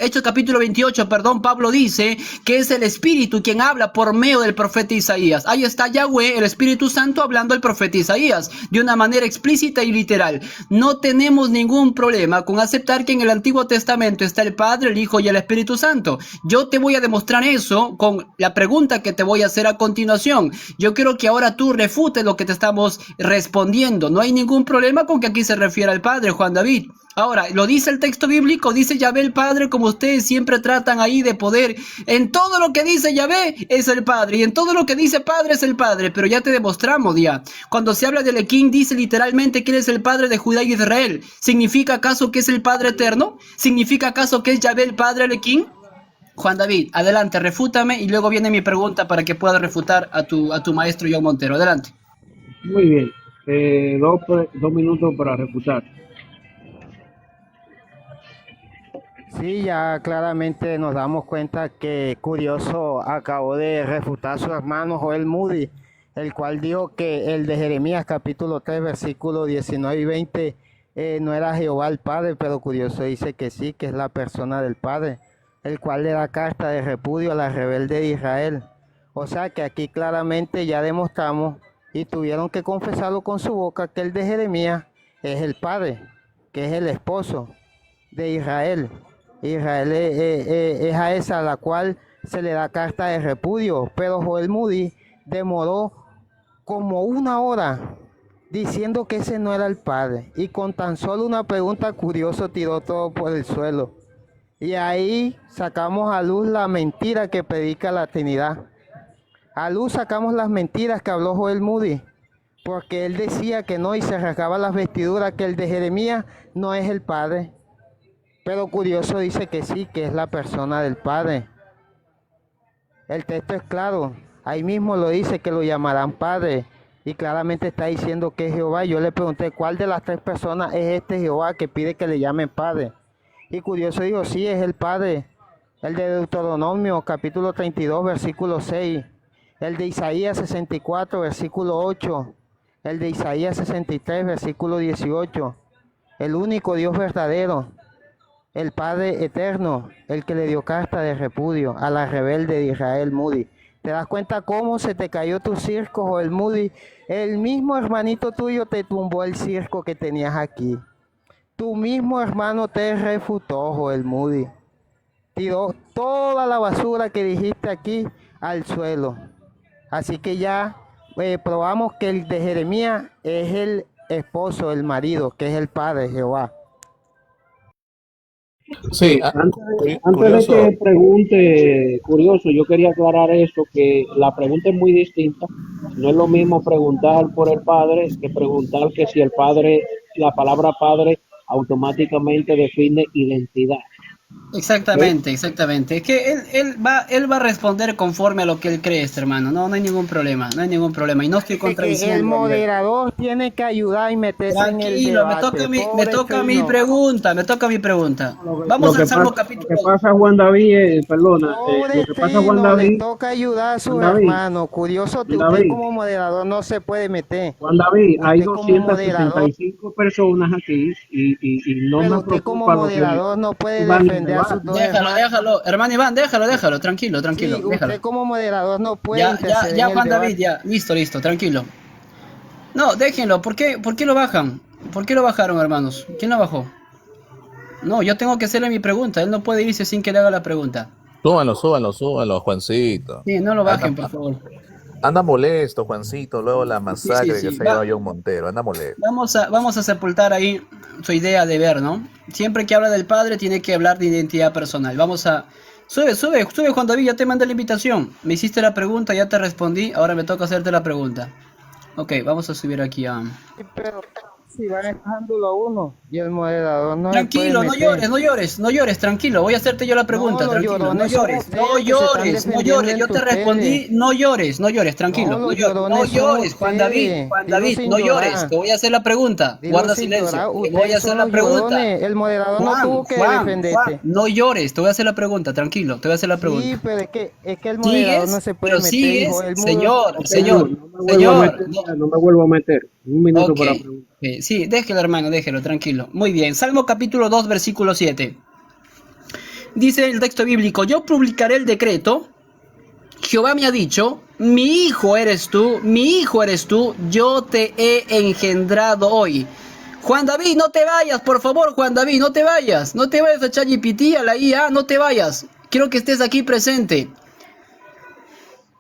Hechos capítulo 28, perdón, Pablo dice que es el Espíritu quien habla por medio del profeta Isaías. Ahí está Yahweh, el Espíritu Santo, hablando al profeta Isaías, de una manera explícita y literal. No tenemos ningún problema con aceptar que en el Antiguo Testamento está el Padre, el Hijo y el Espíritu Santo. Yo te voy a demostrar eso con la pregunta que te voy a hacer a continuación. Yo quiero que ahora tú refutes lo que te estamos respondiendo. No hay ningún problema con que aquí se refiera al Padre, Juan David. Ahora, lo dice el texto bíblico, dice Yahvé el Padre, como ustedes siempre tratan ahí de poder. En todo lo que dice Yahvé es el Padre, y en todo lo que dice Padre es el Padre, pero ya te demostramos ya. Cuando se habla de Elohim, dice literalmente que él es el Padre de Judá y de Israel. ¿Significa acaso que es el Padre eterno? ¿Significa acaso que es Yahvé el Padre Elohim? Juan David, adelante, refútame, y luego viene mi pregunta para que pueda refutar a tu maestro John Montero. Adelante. Muy bien. 2 minutos para refutar. Sí, ya claramente nos damos cuenta que Curioso acabó de refutar a su hermano Joel Moody, el cual dijo que el de Jeremías capítulo 3, versículos 19 y 20 no era Jehová el Padre, pero Curioso dice que sí, que es la persona del Padre, el cual le da carta de repudio a la rebelde de Israel. O sea que aquí claramente ya demostramos y tuvieron que confesarlo con su boca que el de Jeremías es el Padre, que es el esposo de Israel. Israel es a esa a la cual se le da carta de repudio, pero Joel Moody demoró como 1 hora diciendo que ese no era el Padre, y con tan solo una pregunta Curioso tiró todo por el suelo. Y ahí sacamos a luz la mentira que predica la Trinidad. A luz sacamos las mentiras que habló Joel Moody, porque él decía que no y se rasgaba las vestiduras, que el de Jeremías no es el Padre. Pero Curioso dice que sí, que es la persona del Padre. El texto es claro, ahí mismo lo dice que lo llamarán Padre, y claramente está diciendo que es Jehová. Yo le pregunté cuál de las tres personas es este Jehová que pide que le llamen Padre. Y Curioso dijo, sí, es el Padre. El de Deuteronomio capítulo 32, versículo 6. El de Isaías 64, versículo 8. El de Isaías 63, versículo 18. El único Dios verdadero, el Padre eterno, el que le dio carta de repudio a la rebelde de Israel, Moody. ¿Te das cuenta cómo se te cayó tu circo, Joel Moody? El mismo hermanito tuyo te tumbó el circo que tenías aquí. Tu mismo hermano te refutó, Joel Moody. Tiró toda la basura que dijiste aquí al suelo. Así que ya probamos que el de Jeremías es el esposo, el marido, que es el Padre, Jehová. Sí, Antes de curioso. que pregunte, curioso, yo quería aclarar eso, que la pregunta es muy distinta. No es lo mismo preguntar por el padre que preguntar que si el padre, la palabra padre automáticamente define identidad. ¿Ok? Exactamente, exactamente. Es que él va a responder conforme a lo que él cree, este hermano. No, no hay ningún problema, no hay ningún problema. Y no estoy Dice que el contradiciendo. moderador tiene que ayudar y meterse en el Tranquilo, debate. me Pobre toca mi chino. pregunta, me toca mi pregunta. Lo Vamos que al Salmo pasa, lo que capítulo. pasa, Juan David, perdona, lo Pobre que pasa, chino, le toca ayudar a Juan sus David, hermanos. Curioso, Juan usted David, como moderador no se puede meter. Juan David, hay Usted como moderador, 265 personas aquí y no pero me usted como preocupa lo que moderador no puede van en defender a sus debate. dos Déjalo, hermanos. déjalo. Hermano Iván, déjalo. Tranquilo, Sí, déjalo. usted como moderador no puede Ya, interceder en el Juan David, debate. ya. Listo, tranquilo. No, déjenlo. ¿Por qué lo bajan? ¿Por qué lo bajaron, hermanos? ¿Quién lo bajó? No, yo tengo que hacerle mi pregunta. Él no puede irse sin que le haga la pregunta. Súbanlo, Juancito. Sí, no lo Anda, bajen, por favor. anda molesto, Juancito, luego la Sí. masacre que se ha llevado John Montero. Anda molesto. Vamos a sepultar ahí su idea de ver, ¿no? Siempre que habla del padre tiene que hablar de identidad personal. Sube, Juan David, ya te mandé la invitación. Me hiciste la pregunta, ya te respondí, ahora me toca hacerte la pregunta. Ok, vamos a subir aquí a... Sí, pero si van dejándolo a uno y el moderador no se puede Tranquilo, meter. no llores, tranquilo. Voy a hacerte yo la No, pregunta, los tranquilo. No llorones son llores, ustedes que se están no defendiendo llores. Yo entre te ustedes. respondí, no llores, tranquilo. No, los No llorones son llores, Juan ustedes. Dilo David, sin no llores. llorar. Te voy a hacer la pregunta. Dilo Guarda sin silencio. llorar. Te voy a Ustedes hacer son la los pregunta. llorones. El moderador no tuvo que defenderte. No llores. Te voy a hacer la pregunta, tranquilo. Te voy a hacer la Sí, pregunta. pero es que el moderador no se puede meter, hijo. El mudo. Ok, no me vuelvo a meter. Un minuto Ok. para preguntar. Sí, déjelo, hermano, déjelo, tranquilo. Muy bien. Salmo capítulo 2, versículo 7. Dice el texto bíblico: Yo publicaré el decreto. Jehová me ha dicho: mi hijo eres tú, yo te he engendrado hoy. Juan David, no te vayas, por favor, Juan David, no te vayas. No te vayas a ChatGPT, a la IA, no te vayas. Quiero que estés aquí presente.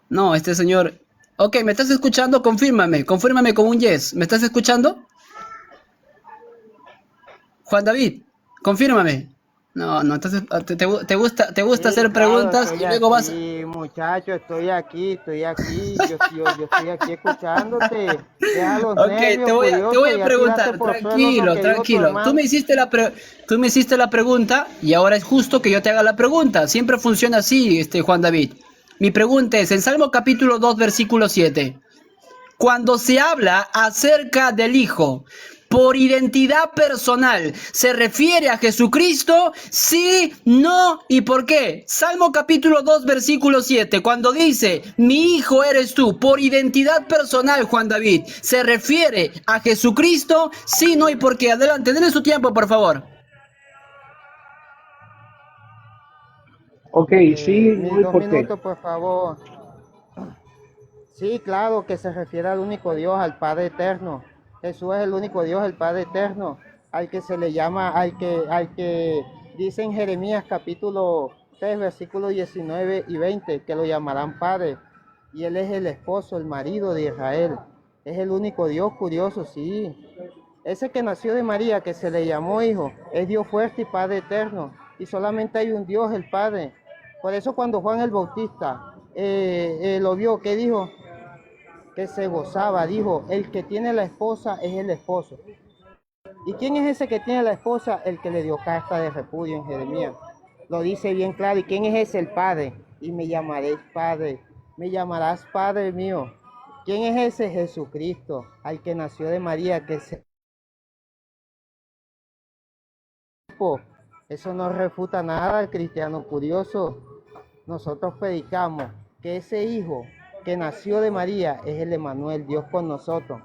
No, este señor. Ok, ¿me estás escuchando? Confírmame con un yes. ¿Me estás escuchando? Juan David, confírmame. No, entonces te gusta Sí, hacer claro, preguntas estoy y luego vas. aquí, muchacho, estoy aquí. Yo estoy aquí escuchándote. Deja los Ok, nervios, te voy curioso. a Ya tiraste preguntar, por suelo lo que dijo tu tranquilo. hermano. Tú me hiciste la pregunta y ahora es justo que yo te haga la pregunta. Siempre funciona así, Juan David. Mi pregunta es, en Salmo capítulo 2, versículo 7. Cuando se habla acerca del Hijo por identidad personal, ¿se refiere a Jesucristo? Sí, no y por qué. Salmo capítulo 2, versículo 7, cuando dice, mi hijo eres tú, por identidad personal, Juan David, ¿se refiere a Jesucristo? Sí, no y por qué. Adelante, denle su tiempo, por favor. Ok, sí, Mis no y dos por qué. minutos, por favor. Sí, claro que se refiere al único Dios, al Padre Eterno. Jesús es el único Dios, el Padre Eterno, al que se le llama, al que dice en Jeremías capítulo 3, versículos 19 y 20, que lo llamarán Padre. Y Él es el esposo, el marido de Israel. Es el único Dios, curioso, sí. Ese que nació de María, que se le llamó Hijo, es Dios fuerte y Padre Eterno. Y solamente hay un Dios, el Padre. Por eso cuando Juan el Bautista lo vio, ¿qué dijo? Que se gozaba, dijo, el que tiene la esposa es el esposo. ¿Y quién es ese que tiene la esposa? El que le dio carta de repudio en Jeremías. Lo dice bien claro. ¿Y quién es ese? El Padre. Y me llamaréis Padre, me llamarás Padre mío. ¿Quién es ese? Jesucristo, al que nació de María, que se... Eso no refuta nada al cristiano curioso. Nosotros predicamos que ese hijo que nació de María es el Emmanuel, Dios con nosotros.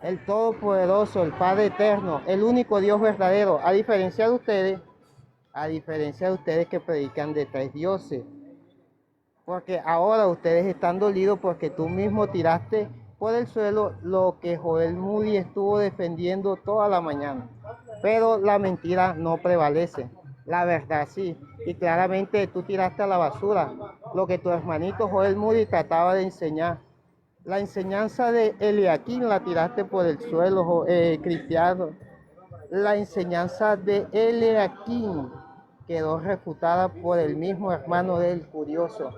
El Todopoderoso, el Padre Eterno, el único Dios verdadero, a diferencia de ustedes que predican de tres dioses. Porque ahora ustedes están dolidos porque tú mismo tiraste por el suelo lo que Joel Moody estuvo defendiendo toda la mañana. Pero la mentira no prevalece, la verdad sí. Y claramente tú tiraste a la basura lo que tu hermanito Joel Moody trataba de enseñar. La enseñanza de Eliaquín la tiraste por el suelo, Cristiano. La enseñanza de Eliaquín quedó refutada por el mismo hermano del curioso.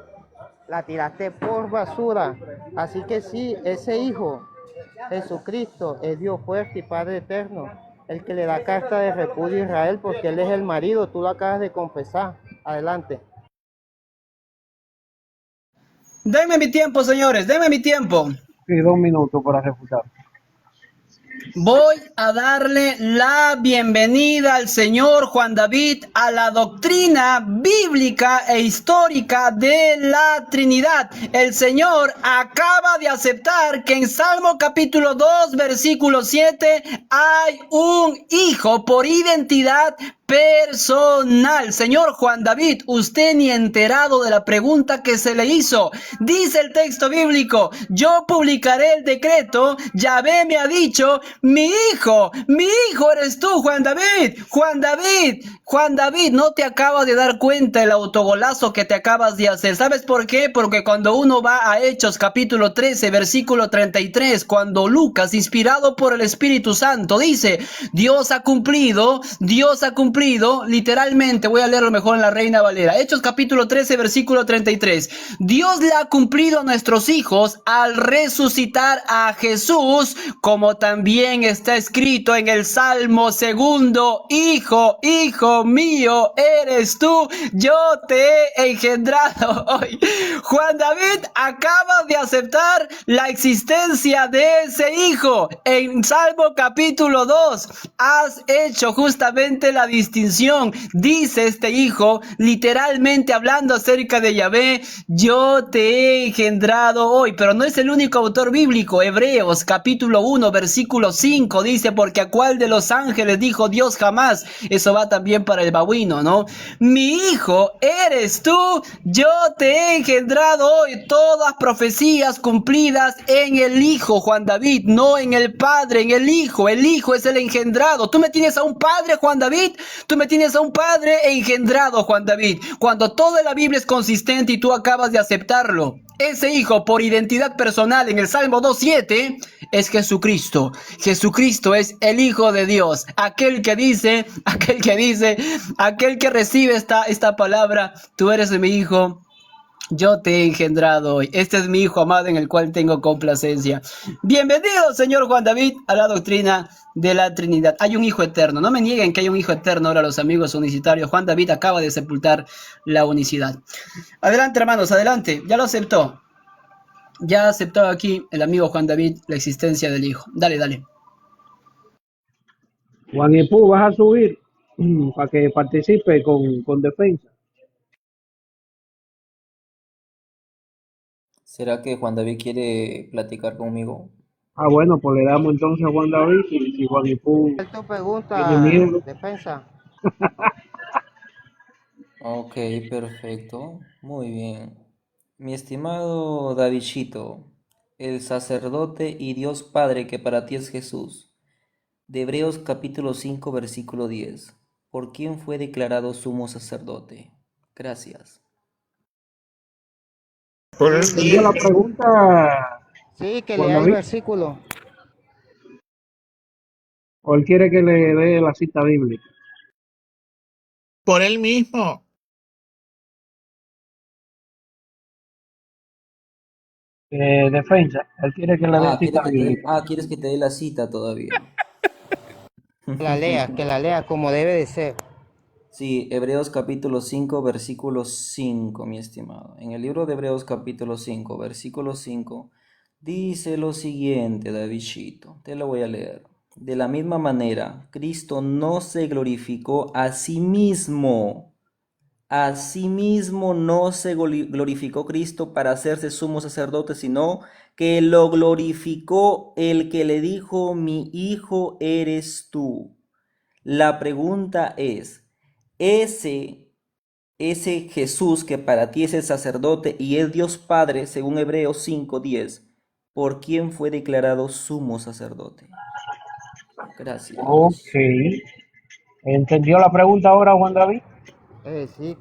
La tiraste por basura. Así que sí, ese hijo, Jesucristo, es Dios fuerte y Padre eterno, el que le da carta de repudio a Israel porque él es el marido, tú lo acabas de confesar. Adelante. Denme mi tiempo, señores, denme mi tiempo. Sí, 2 minutos para refutar. Voy a darle la bienvenida al señor Juan David a la doctrina bíblica e histórica de la Trinidad. El señor acaba de aceptar que en Salmo capítulo 2, versículo 7, hay un hijo por identidad personal. Señor Juan David, usted ni enterado de la pregunta que se le hizo. Dice el texto bíblico: yo publicaré el decreto. Yahvé me ha dicho: mi hijo eres tú, Juan David. Juan David, no te acabas de dar cuenta el autogolazo que te acabas de hacer. ¿Sabes por qué? Porque cuando uno va a Hechos capítulo 13, versículo 33, cuando Lucas, inspirado por el Espíritu Santo, dice: Dios ha cumplido, literalmente, voy a leerlo mejor en la Reina Valera. Hechos capítulo 13, versículo 33. Dios le ha cumplido a nuestros hijos al resucitar a Jesús, como también está escrito en el Salmo segundo: hijo mío eres tú, yo te he engendrado hoy. Juan David acaba de aceptar la existencia de ese hijo. En Salmo capítulo 2 has hecho justamente la distinción. Dice este hijo, literalmente hablando acerca de Yahvé: yo te he engendrado hoy. Pero no es el único autor bíblico. Hebreos capítulo 1, versículo 5 dice: porque a cuál de los ángeles dijo Dios jamás. Eso va también para el babuino, ¿no? Mi hijo eres tú, yo te he engendrado hoy. Todas profecías cumplidas en el hijo, Juan David, no en el padre, en el hijo. El hijo es el engendrado. Tú me tienes a un padre, Juan David. Tú me tienes a un padre engendrado, Juan David. Cuando toda la Biblia es consistente y tú acabas de aceptarlo. Ese hijo por identidad personal en el Salmo 2.7 es Jesucristo. Jesucristo es el Hijo de Dios. Aquel que recibe esta palabra: tú eres mi hijo, yo te he engendrado hoy. Este es mi hijo amado en el cual tengo complacencia. Bienvenido, señor Juan David, a la doctrina de la Trinidad. Hay un hijo eterno. No me nieguen que hay un hijo eterno ahora los amigos unicitarios. Juan David acaba de sepultar la unicidad. Adelante, hermanos, adelante. Ya lo aceptó. Ya aceptó aquí el amigo Juan David la existencia del hijo. Dale. Juan Epú, vas a subir para que participe con defensa. ¿Será que Juan David quiere platicar conmigo? Ah, bueno, pues le damos entonces a Juan David y Juan Epú Tu tiene pregunta, miedo. defensa. Ok, perfecto. Muy bien. Mi estimado Davidcito, el sacerdote y Dios Padre que para ti es Jesús, de Hebreos capítulo 5, versículo 10. ¿Por quién fue declarado sumo sacerdote? Gracias. Por el ¿Entendió la pregunta, Sí, que Juan lea el David? versículo. ¿O él quiere que le dé la cita bíblica? Por él mismo. Defensa. Él quiere que le dé cita bíblica. ¿Quieres que te dé la cita todavía? Que la lea como debe de ser. Sí, Hebreos capítulo 5, versículo 5, mi estimado. En el libro de Hebreos capítulo 5, versículo 5, dice lo siguiente, Davidcito. Te lo voy a leer. De la misma manera, Cristo no se glorificó a sí mismo. A sí mismo no se glorificó Cristo para hacerse sumo sacerdote, sino que lo glorificó el que le dijo: mi hijo eres tú. La pregunta es, ese Jesús que para ti es el sacerdote y es Dios Padre, según Hebreos 5:10, ¿por quién fue declarado sumo sacerdote? Gracias. Ok. ¿Entendió la pregunta ahora, Juan David? Sí,